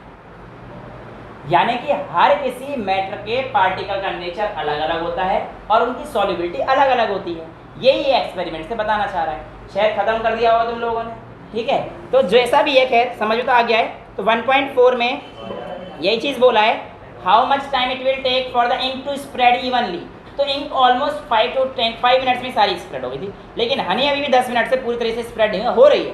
यानी कि हर किसी मैटर के पार्टिकल का नेचर अलग अलग होता है और उनकी सॉल्युबिलिटी अलग अलग होती है। यही ये एक्सपेरिमेंट से बताना चाह रहा है। शायद खत्म कर दिया होगा तुम लोगों ने, ठीक है। तो जैसा भी एक है, समझ में तो आ गया है। तो 1.4 में यही चीज़ बोला है, how much time it will take for the ink to spread evenly. तो इंक ऑलमोस्ट 5 मिनट्स में सारी स्प्रेड हो गई थी, लेकिन हनी अभी भी 10 मिनट से पूरी तरह से स्प्रेड नहीं हो रही है,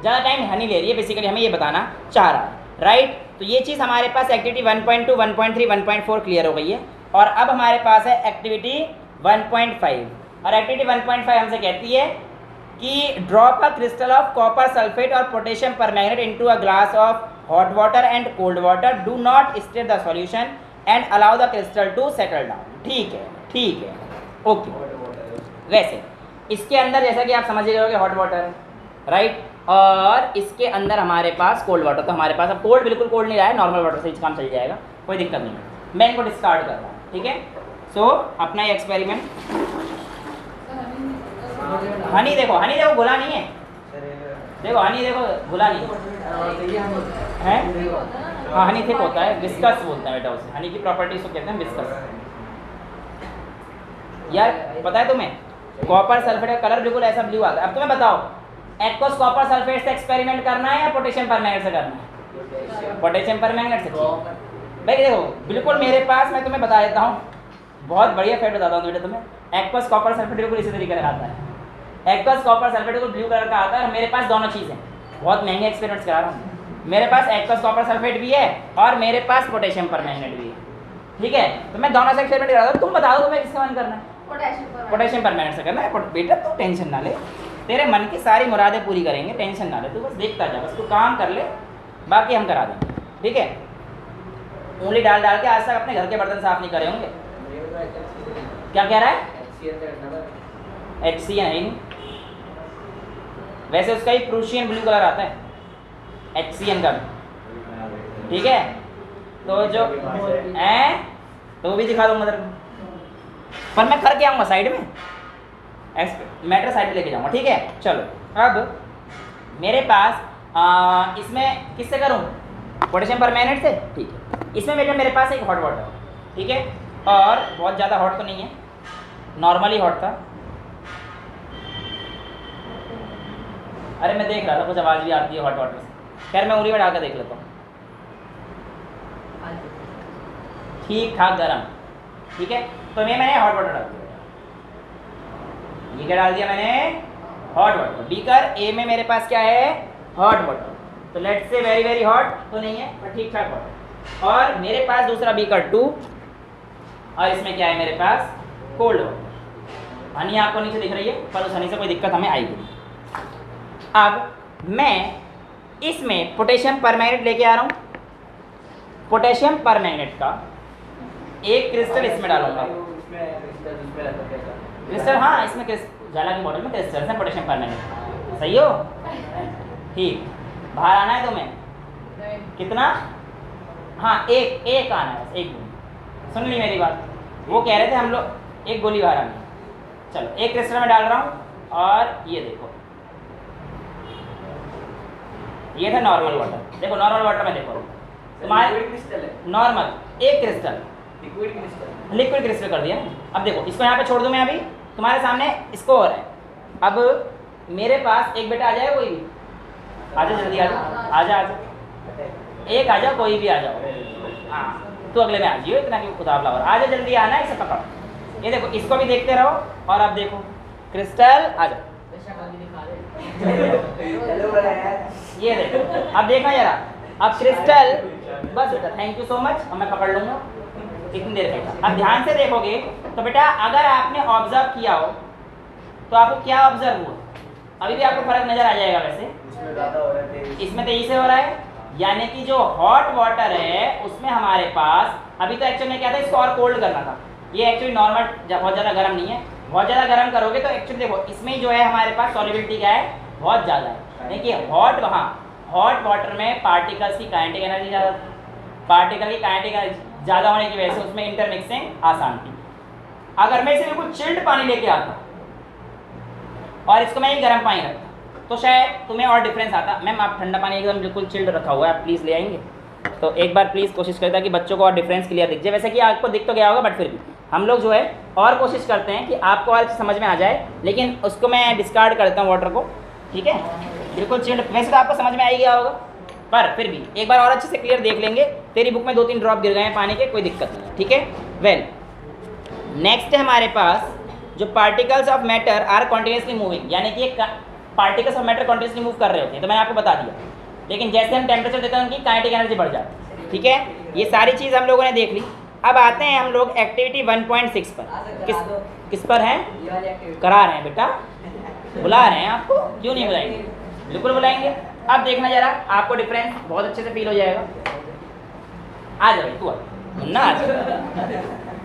ज़्यादा टाइम हनी ले रही है। बेसिकली हमें ये बताना चाह रहा है, राइट। तो ये चीज़ हमारे पास एक्टिविटी 1.2, 1.3, 1.4 क्लियर हो गई है। और अब हमारे पास है एक्टिविटी 1.5, और एक्टिविटी 1.5 हमसे कहती है कि drop a crystal of copper sulphate और potassium permanganate into a glass of hot water and cold water, do not stir the solution and allow the crystal to settle down. ठीक है, okay. वैसे इसके अंदर जैसा कि आप समझ रहे होगे हॉट वाटर है, राइट, और इसके अंदर हमारे पास कोल्ड वाटर। तो हमारे पास अब कोल्ड बिल्कुल कोल्ड नहीं रहा है, नॉर्मल वाटर से ही काम चल जाएगा, कोई दिक्कत नहीं है। मैं इनको डिस्कार्ड कर रहा हूँ, ठीक है। सो अपना ये एक्सपेरिमेंट, हनी देखो घुला नहीं है, देखो हनी देखो घुला नहीं है, हाँ हनी थिक होता है, विस्कस बोलते हैं बेटा उसे। हनी की प्रॉपर्टीज को कहते हैं विस्कस। यार पता है तुम्हें, कॉपर सल्फेट का कलर बिल्कुल ऐसा ब्लू आता है। अब तुम्हें बताओ, एक्वस कॉपर सल्फेट से एक्सपेरिमेंट करना है या पोटेशियम परमैंगनेट से करना है? पोटेशियम परमैंगनेट से। भाई देखो बिल्कुल मेरे पास, मैं तुम्हें बता देता हूँ, बहुत बढ़िया फैक्ट बताता हूँ बेटा तुम्हें। एक्वस कॉपर सल्फेट बिल्कुल इसी तरीके का आता है। एक्वस कॉपर सल्फेट बिल्कुल ब्लू कलर का आता है, और मेरे पास दोनों चीज़ें, बहुत महंगे एक्सपेरिमेंट्स करा रहा हूँ। मेरे पास एक्वस कॉपर सल्फेट भी है और मेरे पास पोटेशियम परमैंगनेट भी है, ठीक है। तो मैं दोनों से एक्सपेरिमेंट करा रहा हूँ। तुम बताओ तुम्हें किसका मन करना है? पोटेशियम परमैंगनेट से करना है बेटा। तो टेंशन ना ले, तेरे मन की सारी मुरादें पूरी करेंगे, टेंशन ना ले, तू बस देखता जा, बस तू काम कर ले, बाकी हम करा देंगे, ठीक है। उंगली डाल के आज तक अपने घर के बर्तन साफ नहीं करे होंगे। क्या कह रहा है? HCN है नहीं, वैसे उसका ही प्रूशियन ब्लू कलर आता है HCN का, ठीक है। तो जो तो वो भी दिखा दूंगा तेरे को, पर मैं करके आऊँगा साइड में, मैटर साइड में लेके जाऊँगा, ठीक है। चलो अब मेरे पास इसमें किससे करूँ? पोटेशियम परमैंगनेट से, ठीक है। इसमें मेरे पास एक हॉट वाटर, ठीक है, और बहुत ज़्यादा हॉट तो नहीं है, नॉर्मली हॉट था। अरे मैं देख रहा था, कुछ आवाज़ भी आती है हॉट वाटर से। खैर मैं उंगली में डाल कर देख लेता हूँ, ठीक ठाक गर्म, ठीक है। तो मैंने हॉट वाटर डाल दिया, ये क्या डाल दिया मैंने? Hot water. बीकर ए में मेरे पास क्या है? Hot water. तो let's say very very hot तो नहीं है, पर ठीक ठाक हॉट। और मेरे पास दूसरा बीकर 2, और इसमें क्या है मेरे पास? Cold water. हनी आपको नीचे दिख रही है, पर उस हनी से कोई दिक्कत हमें आएगी नहीं। अब मैं इसमें पोटेशियम परमैंगनेट लेके आ रहा हूँ। पोटेशियम परमैंगनेट का एक क्रिस्टल इसमें डालूंगा। क्रिस्टल, हाँ इसमें जाला की बॉटल में क्रिस्टल है पोटेशियम परमैंगनेट, सही हो? ठीक, बाहर आना है तुम्हें? कितना? हाँ एक आना है बस, एक गोली। सुन ली मेरी बात? वो कह रहे थे हम लोग एक गोली बाहर आनी। चलो एक क्रिस्टल में डाल रहा हूँ, और ये देखो, ये था नॉर्मल वाटर। देखो नॉर्मल वाटर में देखो तुम्हारे नॉर्मल एक क्रिस्टल, लिक्विड क्रिस्टल कर दिया। अब देखो इसको यहाँ पे छोड़ दूँ मैं, अभी तुम्हारे सामने इसको हो रहा है। अब मेरे पास एक बेटा आ जाए, कोई भी आजा, जल्दी आजा, आजा एक आजा, कोई भी आ जाओ। हाँ तो अगले में आ जाइए, इतना कि खुदा फ्लावर आजा, जल्दी आना है, इसे पकड़ो। ये देखो इसको भी देखते रहो, और अब देखो क्रिस्टल आ जाओ, ये देखो। अब देखना जरा, अब क्रिस्टल, बस बेटा थैंक यू सो मच, अब मैं पकड़ लूँगा इतनी देर में। अब ध्यान से देखोगे तो बेटा अगर आपने ऑब्जर्व किया हो तो आपको क्या ऑब्जर्व हुआ? अभी भी आपको फर्क नजर आ जाएगा। वैसे इसमें तेजी से हो रहा है, यानी कि जो हॉट वाटर है उसमें हमारे पास अभी तो एक्चुअल में क्या था, इसको और कोल्ड करना था, ये एक्चुअली नॉर्मल बहुत ज़्यादा गर्म नहीं है। बहुत ज़्यादा गर्म करोगे तो एक्चुअली देखो इसमें जो है हमारे पास सॉल्युबिलिटी क्या है, बहुत ज़्यादा है। देखिए हॉट वाटर में पार्टिकल्स की काइनेटिक एनर्जी ज़्यादा, पार्टिकल की काइनेटिक एनर्जी ज़्यादा होने की वजह से उसमें इंटरमिक्सिंग आसान थी। अगर मैं इसे बिल्कुल चिल्ड पानी लेके आता और इसको मैं गर्म पानी रखता तो शायद तुम्हें और डिफरेंस आता। मैम आप ठंडा पानी एकदम बिल्कुल चिल्ड रखा हुआ है, आप प्लीज़ ले आएंगे? तो एक बार प्लीज़ कोशिश करता कि बच्चों को और डिफरेंस क्लियर दिख जाए। वैसे कि आपको दिख तो गया होगा, बट फिर भी हम लोग जो है और कोशिश करते हैं कि आपको और समझ में आ जाए, लेकिन उसको मैं डिस्कार्ड करता हूँ वाटर को, ठीक है? बिल्कुल चिल्ड वैसे तो आपको समझ में आ ही गया होगा, पर फिर भी एक बार और अच्छे से क्लियर देख लेंगे। तेरी बुक में 2-3 ड्रॉप गिर गए हैं पानी के, कोई दिक्कत नहीं है, ठीक है? वेल नेक्स्ट है हमारे पास जो particles of matter are continuously moving, यानी कि particles of matter continuously move कर रहे होते हैं, तो मैंने आपको बता दिया। लेकिन जैसे हम टेम्परेचर देते हैं उनकी काइनेटिक एनर्जी बढ़ जाती है, ठीक है? ये सारी चीज़ हम लोगों ने देख ली। अब आते हैं हम लोग एक्टिविटी 1.6 पर। किस पर हैं? करा रहे हैं बेटा, बुला रहे हैं आपको, क्यों नहीं बुलाएंगे? बिल्कुल बुलाएंगे। अब देखना जरा, आपको डिफरेंस बहुत अच्छे से फील हो जाएगा। आ जा भाई, तू आ, मुन्ना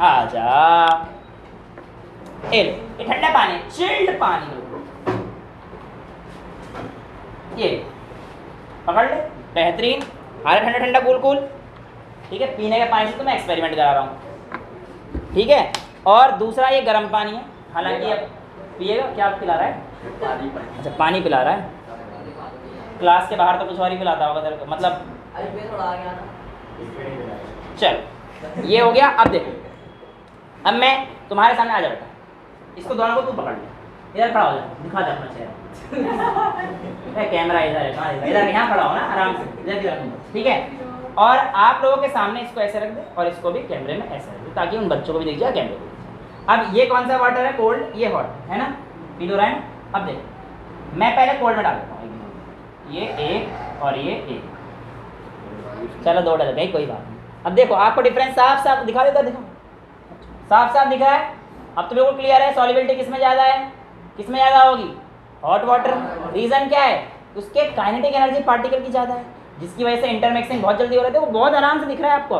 आ जा। ये ठंडा पानी, चिल्ड पानी, ये पकड़ ले, बेहतरीन, हारे ठंडा ठंडा कूल कूल, ठीक है? पीने के पानी से तो मैं एक्सपेरिमेंट करा रहा हूँ, ठीक है? और दूसरा ये गर्म पानी है, हालांकि अब पिएगा क्या पिला रहा है? पानी। अच्छा पानी पिला रहा है, क्लास के बाहर तो कुछ और ही पिलाता होगा तेरे को, मतलब चल ये हो गया। अब देखो, अब मैं तुम्हारे सामने आ जा बेटा, इसको दोनों को तू पकड़ ले, इधर खड़ा हो जा, दिखा दे अपना चेहरा। कैमरा इधर है, कहाँ इधर? यहाँ खड़ा हो ना आराम से, इधर की रखूँगा, ठीक है? और आप लोगों के सामने इसको ऐसे रख दे और इसको भी कैमरे में ऐसे रख दे, ताकि उन बच्चों को भी दिख जाए कैमरे को। अब ये कौन सा वाटर है? कोल्ड, ये हॉट है ना, फील हो रहा है? अब देखो मैं पहले कोल्ड में डाल देता हूँ, ये एक और ये एक, चलो 2 डल गई, कोई बात नहीं। अब देखो आपको डिफरेंस साफ साफ दिखा देता, दिखा साफ साफ दिख रहा है। अब तो बिल्कुल क्लियर है सॉल्युबिलिटी किस में ज़्यादा है, किस में ज़्यादा होगी? Hot water. रीज़न क्या है? उसके काइनेटिक एनर्जी पार्टिकल की ज़्यादा है, जिसकी वजह से इंटरमिक्सिंग बहुत जल्दी हो रहे थे। वो बहुत आराम से दिख रहा है आपको,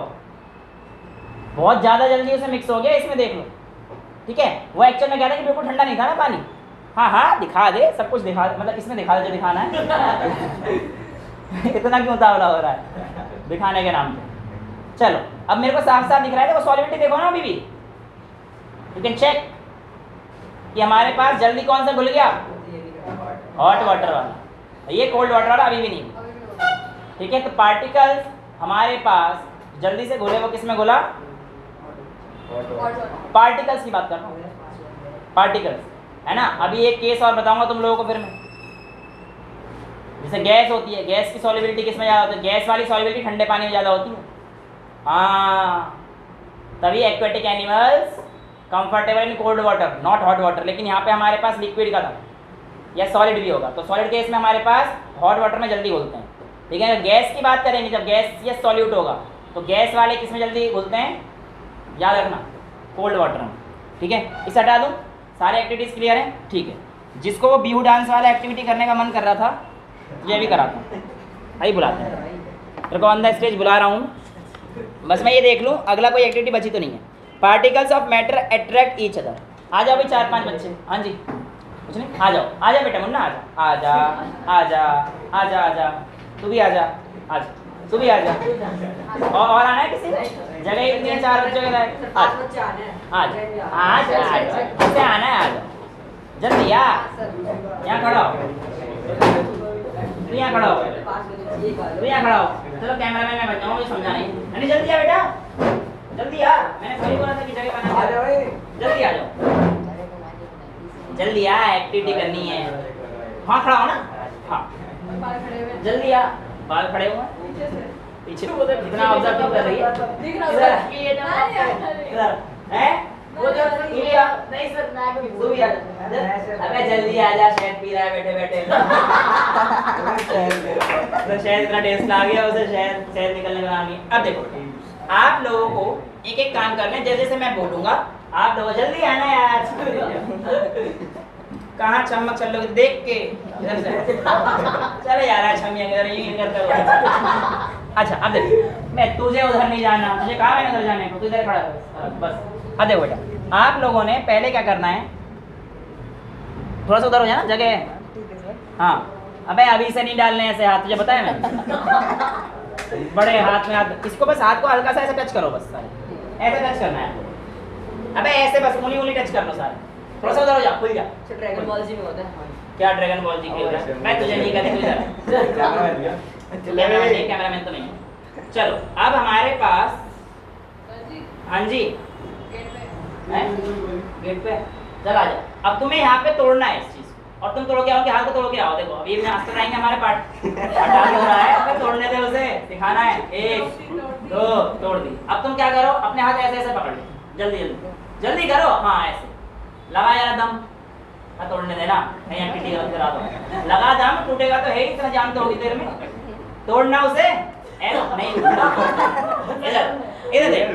बहुत ज़्यादा जल्दी उसे मिक्स हो गया, इसमें देख लो, ठीक है? वो एक्चुअल में क्या था कि बिल्कुल ठंडा नहीं था ना पानी। हाँ हाँ दिखा दे, सब कुछ दिखा दे, मतलब इसमें दिखा दे जो दिखाना है। इतना क्यों उतावला हो रहा है दिखाने के नाम पे? चलो अब मेरे को साफ साफ दिख रहा है, तो सॉल्युबिलिटी देखो ना अभी भी, यू कैन चेक कि हमारे पास जल्दी कौन सा घुल गया? हॉट वाटर वाला, ये कोल्ड वाटर वाला अभी भी नहीं, ठीक है? तो पार्टिकल्स हमारे पास जल्दी से घुले, वो किस में घुला? पार्टिकल्स की बात कर रहा हूँ, पार्टिकल्स, है ना? अभी एक केस और बताऊंगा तुम लोगों को फिर मैं। जैसे गैस होती है, गैस की सॉल्युबिलिटी किस में ज़्यादा होती है? गैस वाली सॉल्युबिलिटी ठंडे पानी में ज़्यादा होती है। हाँ, तभी aquatic animals comfortable in cold water, not hot water. लेकिन यहाँ पे हमारे पास लिक्विड का था, या सॉलिड भी होगा, तो सॉलिड केस में हमारे पास हॉट वाटर में जल्दी घुलते हैं, ठीक है? गैस की बात करेंगे, जब गैस या सॉल्यूट होगा तो गैस वाले किस में जल्दी घुलते हैं? याद रखना, कोल्ड वाटर में, ठीक है? इसे हटा दूँ, सारे एक्टिविटीज़ क्लियर हैं, ठीक है? जिसको वो बिहू डांस वाला एक्टिविटी करने का मन कर रहा था, ये भी कराता हूँ, आइए बुलाते हैं। मेरे को ऑन द स्टेज बुला रहा हूँ, बस मैं ये देख लूँ अगला कोई एक्टिविटी बची तो नहीं है। Particles of matter attract each other. आ जाओ भाई 4-5 बच्चे, हाँ जी, कुछ नहीं, आ जाओ, आ जा बेटा मुन्ना, आ जा, आ जा, आ जा, आ जा, तू भी आ जा, आ जा, तू भी आ जा। और आना है किसी जगह? इतने 4 बच्चों के लायक, आ जा, आ जा, आ जा, आना है, आ जा जल्दी, यहाँ खड़ा हो, तू यहाँ खड़ा हो, तू यहाँ खड़ा हो। चलो कैमरा मैन मैं बन जाऊँ, मुझे समझा नहीं, जल्दी आ बेटा, जल्दी आ, मैंने सही बोला था कि जगह बना, आ जाओ, जल्दी आ जाओ, जल्दी आ, एक्टिविटी करनी है। हाँ खड़ा हो ना, हाँ जल्दी आ, बाल खड़े हुए हैं पीछे, इतना ऑब्जर्व कर रही है, इधर है वो जो नहीं सर, तू भी आ जा, अबे जल्दी आ जा, शहद पी रहा है बैठे बैठे। तो शहद इतना टेस्ट आ गया उसे, शहद निकलने का नाम नहीं। अब देखो आप लोगों को एक एक काम करना है, जैसे जैसे मैं बोलूंगा आप लोग जल्दी आना यार। कहाँ चमक चल लोगे देख के, इधर से चले यार छमिया इधर यूं करते। अच्छा अब देख, मैं तुझे उधर नहीं जाना, तुझे कहा मैंने उधर जाने को, तू इधर खड़ा है बस। अब देखो बेटा, आप लोगों ने पहले क्या करना है, थोड़ा सा उधर हो जाए ना जगह। हाँ, अबे अभी से नहीं डालने ऐसे हाथ, तुझे बताया मैंने। बड़े हाथ में हाथ, इसको बस हाथ को हल्का सा ऐसे टच करो, बस सारे ऐसे टच करना है आपको। अबे ऐसे बस उंगली टच कर लो सारे, थोड़ा सा उधर हो जा, खुल जा। ड्रैगन बॉल जी में होता है। क्या ड्रैगन बॉल जी खेल रहा है? मैं तुझे नहीं कहती, तुझे कैमरामैन तो नहीं है। चलो अब हमारे पास, हाँ जी गेट पे चल आ जा। अब तुम्हें यहाँ पे तोड़ना है इस चीज को, और तुम तोड़ के आओ कि हाथ को तोड़ के आओ। देखो अभी मास्टर आएंगे हमारे पार्ट, हटा हो रहा है, अब तोड़ने दे उसे, दिखाना है। 1 2 तोड़ दी। अब तुम क्या करो, अपने हाथ ऐसे ऐसे पकड़ लो, जल्दी जल्दी जल्दी करो। हाँ ऐसे लगा यार दम, तोड़ने देना नहीं, एंटिटी गलत करा दो। लगा दम, टूटेगा तो है ही, इतना जान तो होगी देर में। तोड़ना उसे, ऐसा नहीं इधर इधर देख,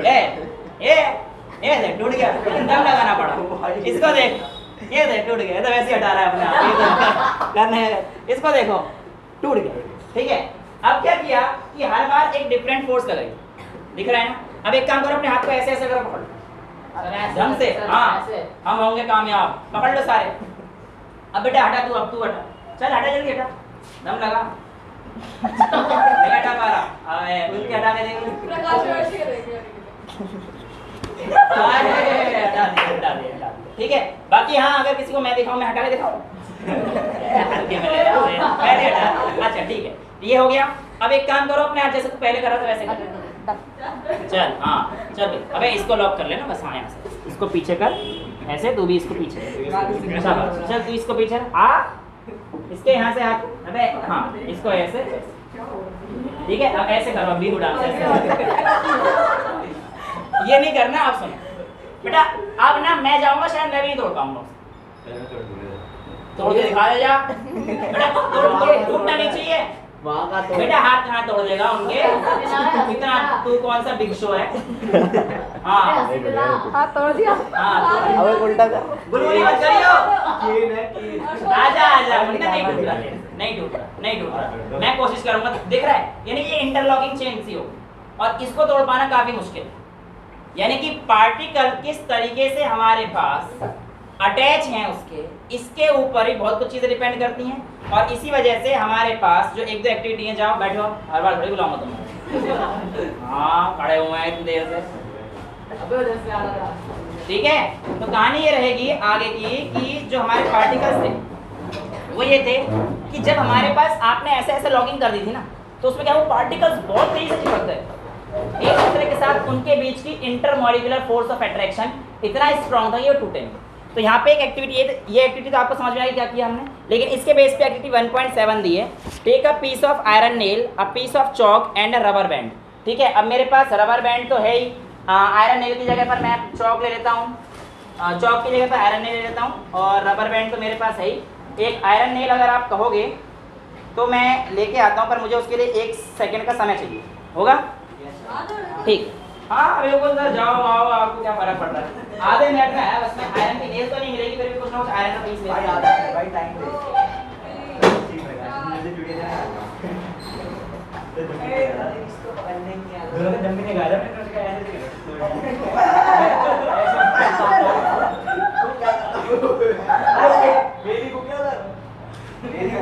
ये देख टूट गया, दम लगाना पड़ा। इसको देख, ये देख टूट गया, तो वैसे हटा रहा है अपने आप करने। इसको देखो टूट गया, ठीक है। अब क्या किया कि हर बार एक डिफरेंट फोर्स लगाई, दिख रहा है ना। अब एक काम करो, अपने हाथ को ऐसे ऐसे करो, पकड़ लो ढंग से। हाँ हम होंगे कामयाब, पकड़ लो सारे। अब बेटा हटा तू, अब तू हटा, चल हटा जल्दी हटा, दम लगा। नहीं हटा पा रहा, उल्टी हटा के देख। प्रकाश वर्षी करेंगे। हटा दे, ठीक है। बाकी हाँ, अगर किसी को मैं दिखाऊं, मैं हटा के दिखाऊं। पहले हटा, अच्छा ठीक है, ये हो गया। अब एक काम करो, अपने हाथ जैसे तू पहले करा था वैसे कर। चल हाँ चल, अबे इसको लॉक कर लेना बस। हाँ यहाँ से इसको पीछे कर, ऐसे तू भी इसको पीछे चल, तू इसको पीछे आ, इसके यहाँ से हाथ, अबे हाँ इसको ऐसे, ठीक है। अब ऐसे करो, अभी उड़ा ऐसे। ये नहीं करना। आप सुनो बेटा, अब ना मैं जाऊंगा, शायद मैं भी नहीं तोड़ पाऊंगा। तोड़ के दिखा दे जा बेटा, टूटना नहीं चाहिए बेटा। हाथ कहाँ तोड़ देगा उनके, कितना तू कौन सा बिग शो है। हाँ हाथ तोड़ दिया। हाँ अब उल्टा कर, गुलगुली मत करियो। आजा आजा, नहीं टूट रहा, नहीं टूट रहा, नहीं टूट रहा। मैं कोशिश करूंगा, दिख रहा है, यानी ये इंटरलॉकिंग चेन सी हो, और इसको तोड़ पाना काफी मुश्किल। यानी कि पार्टिकल किस तरीके से हमारे पास अटैच हैं उसके, इसके ऊपर ही बहुत कुछ चीज़ें डिपेंड करती हैं। और इसी वजह से हमारे पास जो एक दो एक्टिविटी हैं, जाओ बैठो, हर बार थोड़ी बुलाऊंगा तुम। हाँ खड़े हुए हैं इतनी देर से, ठीक है। तो कहानी ये रहेगी आगे की कि जो हमारे पार्टिकल्स थे वो ये थे कि जब हमारे पास आपने ऐसे ऐसे लॉगिंग कर दी थी ना, तो उसमें क्या वो पार्टिकल्स बहुत तेजी से चिपक गए एक दूसरे के साथ। उनके बीच की इंटरमॉलिक्यूलर फोर्स ऑफ अट्रैक्शन इतना स्ट्रॉन्ग था कि वो टूटे नहीं। तो यहाँ पे एक एक्टिविटी ये एक्टिविटी तो आपको समझ में आई क्या किया हमने, लेकिन इसके बेस पे एक्टिविटी 1.7 दी है। Take a piece of iron nail, a piece of chalk and a rubber band, ठीक है। अब मेरे पास रबर बैंड तो है ही, आयरन नेल की जगह पर मैं चॉक ले लेता हूँ, चॉक की जगह पर आयरन नेल ले लेता हूँ, और रबर बैंड तो मेरे पास है ही। एक आयरन नेल अगर आप कहोगे तो मैं लेके आता हूँ, पर मुझे उसके लिए 1 सेकंड का समय चाहिए, होगा ठीक। हाँ बिल्कुल सर, जाओ आओ, आपको क्या फर्क पड़ रहा है, आधे मिनट में है बस। में आयरन की नेल तो नहीं मिलेगी, फिर भी कुछ ना कुछ आयरन का पीस मिलेगा भाई टाइम पे। इसको पकड़ने की आदत दोनों का जंप नहीं गाया मैंने उसका ऐसे मेरी को क्या था, मेरी को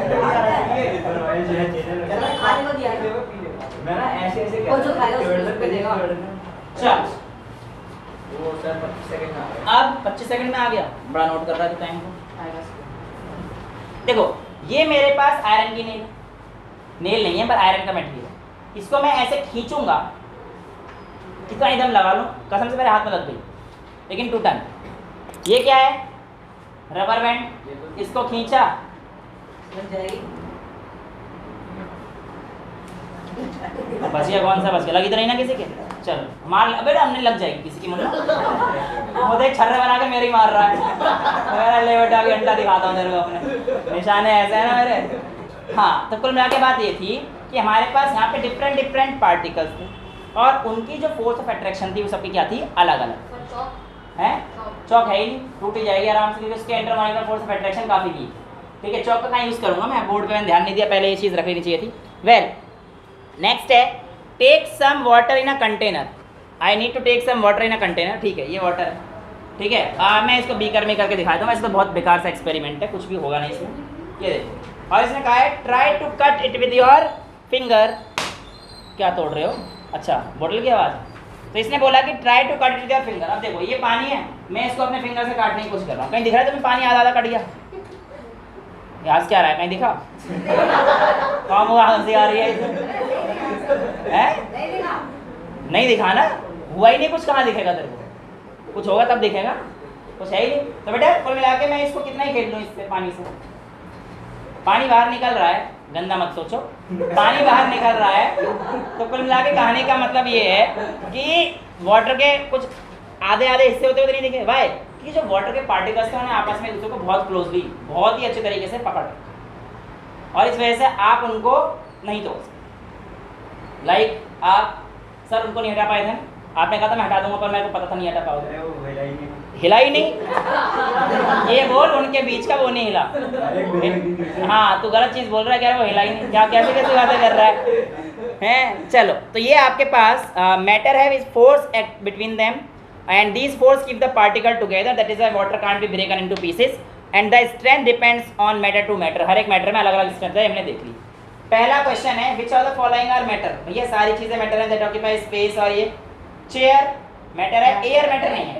खाने को दिया मैं ना ऐसे ऐसे वो जो खाएगा उसको देगा। चल वो सर 25 सेकंड में आ गया। अब 25 सेकंड में आ गया, बड़ा नोट कर रहा है टाइम को। देखो ये मेरे पास आयरन की नेल नहीं है, पर आयरन का मटेरियल है। इसको मैं ऐसे खींचूंगा, कितना एकदम लगा लूं, कसम से मेरे हाथ में लग गई, लेकिन टूटा नहीं। ये क्या है, रबर बैंड, इसको खींचा लग जाएगी। बच गया, कौन सा बच गया, लगी तो नहीं ना किसी के। चल मार, अबे हमने लग जाएगी किसी की मुन्ना। वो देख छर्रे बना के मेरे ही मार रहा है। मेरा ले बेटा भी घंटा दिखाता हूँ तेरे को, अपने निशाने ऐसे है ना मेरे। हाँ तो कुल मिला के बात ये थी कि हमारे पास यहाँ पे डिफरेंट पार्टिकल्स थे, और उनकी जो फोर्स ऑफ अट्रैक्शन थी वो सबकी क्या थी, अलग अलग है। चौक है ही नहीं, टूट ही जाएगी आराम से, क्योंकि उसके इंटरमॉलिक्यूलर फोर्स ऑफ अट्रैक्शन काफ़ी की। ठीक है, चौक का कहाँ यूज़ करूँगा मैं, बोर्ड पे मैंने ध्यान नहीं दिया, पहले ये चीज़ रख लेनी चाहिए थी। वेल नेक्स्ट है, take some water in a container. I need to take some water in a container. ठीक है, ये वाटर है, ठीक है। मैं इसको बीकर में करके दिखाता हूँ। इसको बहुत बेकार सा एक्सपेरिमेंट है, कुछ भी होगा नहीं इसमें। ये देखो, और इसने कहा है try to cut it with your finger. क्या तोड़ रहे हो? अच्छा, बोतल की आवाज़। तो इसने बोला कि try to cut with your finger. अब देखो ये पानी है, मैं इसको अपने फिंगर से काटने की कोशिश कर रहा हूँ। कहीं दिख रहा है तुम्हें पानी आधा आधा कट गया? यहाँ क्या रहा है, कहीं दिखा? कौन हुआ हंसी आ रही है नहीं दिखा ना, हुआ ही नहीं कुछ। कहाँ दिखेगा तेरे को? कुछ होगा तब दिखेगा, कुछ है ही नहीं। तो बेटा कुल मिला के मैं इसको कितना ही खेल लूँ इससे, पानी से। पानी बाहर निकल रहा है, गंदा मत सोचो, पानी बाहर निकल रहा है। तो कुल मिला के कहानी का मतलब ये है कि वाटर के कुछ आधे आधे हिस्से होते हुए नहीं दिखे भाई, कि जो वाटर के पार्टिकल्स थे उन्हें आपस में एक दूसरे को बहुत क्लोजली, बहुत ही अच्छे तरीके से पकड़ रखा, और इस वजह से आप उनको नहीं तोड़ सकते। लाइक आप सर उनको नहीं हटा पाए थे, आपने कहा था मैं हटा दूंगा, पर मेरे को पता था नहीं हटा पाओगे। हिला ही नहीं। ये बोल उनके बीच का वो नहीं हिला। हाँ तू गलत चीज़ बोल रहा है, कह रहा है वो हिला ही नहीं। क्या कैसे कैसे बातें कर रहा है? चलो, तो ये आपके पास मैटर है which force act between them, and these force keep the particle together, that is why water can't be broken into pieces, and the strength depends on matter to matter। हर एक मैटर में अलग अलग strength है, हमने देख ली। पहला question है which of the following are matter। भैया सारी चीजें मैटर हैं, that occupy space, और ये चेयर मैटर है, एयर मैटर नहीं है,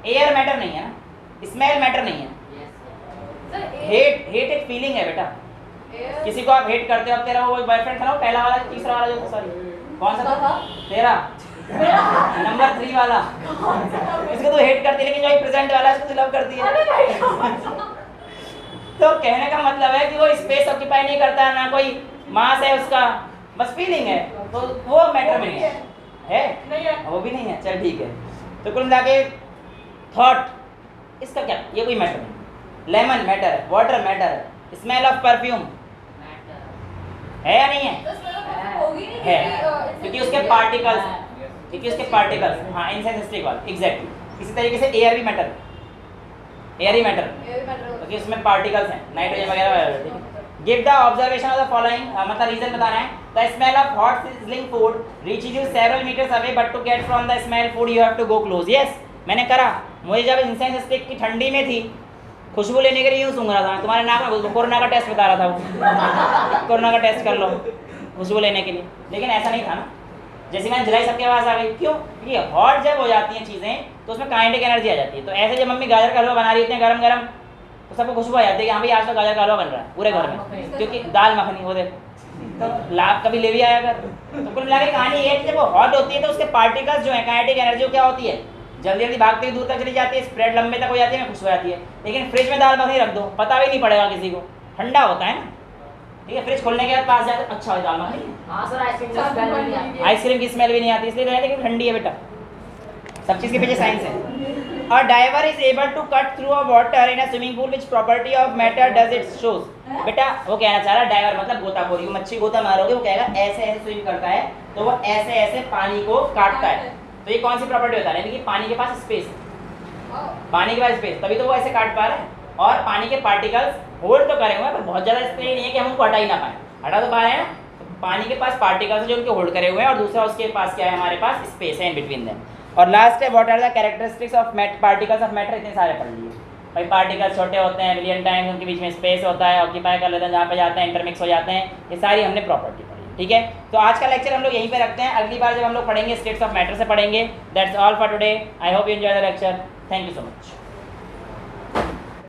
एयर मैटर नहीं है ना, स्मेल मैटर नहीं है, हेट एक फीलिंग है बेटा। किसी को आप हेट करते हो, तेरा वो बॉयफ्रेंड था ना, पहला वाला तीसरा वाला जो, सॉरी कौन सा था तेरा? नंबर 3 वाला। इसको तो हेट करती है, लेकिन जो प्रेजेंट वाला है इसको लव करती है। तो कहने का मतलब है कि वो स्पेस ऑक्यूपाई नहीं करता है, ना कोई मास है उसका, बस फीलिंग है, तो वो मैटर में नहीं है, नहीं है, वो भी नहीं है। चल ठीक है। तो कुल मिला के थॉट, इसका क्या, ये कोई मैटर नहीं। लेमन मैटर है, वाटर मैटर है, स्मेल ऑफ परफ्यूम है या नहीं है? है, क्योंकि उसके पार्टिकल्स, क्योंकि उसके पार्टिकल्स, हाँ इंसेंसिटिव वाले, एग्जैक्टली। इसी तरीके से एयर भी मैटर, एयर ही मैटर, क्योंकि उसमें पार्टिकल्स हैं, नाइट्रोजन वगैरह। Give the observation of the following, मतलब रीजन बताना है। The smell of hot sizzling food reaches you several metres away, but to get from the smell food you have to go close. Yes, मैंने करा। मुझे जब incense stick की ठंडी में थी, खुशबू लेने के लिए यूँ सूंघ रहा था, तुम्हारे नाक में कोरोना का टेस्ट बता रहा था वो, कोरोना का टेस्ट कर लो खुशबू लेने के लिए, लेकिन ऐसा नहीं था ना। जैसे मैंने जलाई सबके पास आ गई, क्यों? क्योंकि हॉट जब हो जाती हैं चीज़ें तो उसमें काइनेटिक एनर्जी आ जाती है। तो ऐसे जब मम्मी गाजर का हलवा बना रही होती है गरम गरम, तो सबको खुशबू आ जाती है कि हाँ भाई आज तो गाजर का हलवा बन रहा है पूरे घर में, क्योंकि दाल मखनी हो दे तो लाभ कभी ले भी आया कर। तो कुल मिला के कहानी ये है कि जब वो हॉट होती है तो उसके पार्टिकल्स जो है, काइनेटिक एनर्जी क्या होती है, जल्दी जल्दी भागते हुए दूर तक चली जाती है, स्प्रेड लंबे तक हो जाती है, खुशबू आती है। लेकिन फ्रिज में दाल मखनी रख दो, पता भी नहीं पड़ेगा किसी को, ठंडा होता है ना, ठीक है। फ्रिज खोलने के बाद पास जाकर अच्छा है दाल मखनी, आइसक्रीम की स्मेल भी नहीं आती, इसलिए कहते हैं कि ठंडी है बेटा। सब चीज़ के पीछे साइंस है। और diver is able to cut through a water in a swimming pool which property of matter does it shows. बेटा वो कहना चाह रहा है डाइवर मतलब गोताखोरी, मच्छी गोता मारोगे वो कहेगा ऐसे ऐसे स्विम करता है, तो वो ऐसे ऐसे पानी को काटता है। तो ये कौन सी प्रॉपर्टी होता है, यानी कि पानी के पास स्पेस है, पानी के पास स्पेस, तभी तो वो ऐसे काट पा रहा है। और पानी के पार्टिकल्स होल्ड तो करे हुए हैं, पर बहुत ज़्यादा स्पेस नहीं है कि हम उनको हटा ही ना पाए, हटा तो पा रहे हैं ना। पानी के पास पार्टिकल्स जो उनके होल्ड करे हुए हैं, और दूसरा उसके पास क्या है, हमारे पास स्पेस है इन बिटवीन देम। और लास्ट है what are the characteristics of particles of matter. इतने सारे पढ़ लिए भाई। पार्टिकल्स छोटे होते हैं, मिलियन टाइम्स उनके बीच में स्पेस होता है, ऑक्यूपाई कर लेते हैं जहाँ पे जाते हैं, इंटरमिक्स हो जाते हैं, ये सारी हमने प्रॉपर्टी पढ़ी, ठीक है। तो आज का लेक्चर हम लोग यहीं पे रखते हैं, अगली बार जब हम लोग पढ़ेंगे स्टेट्स ऑफ मैटर से पढ़ेंगे। That's all for today, I hope you enjoy the lecture, thank you so much.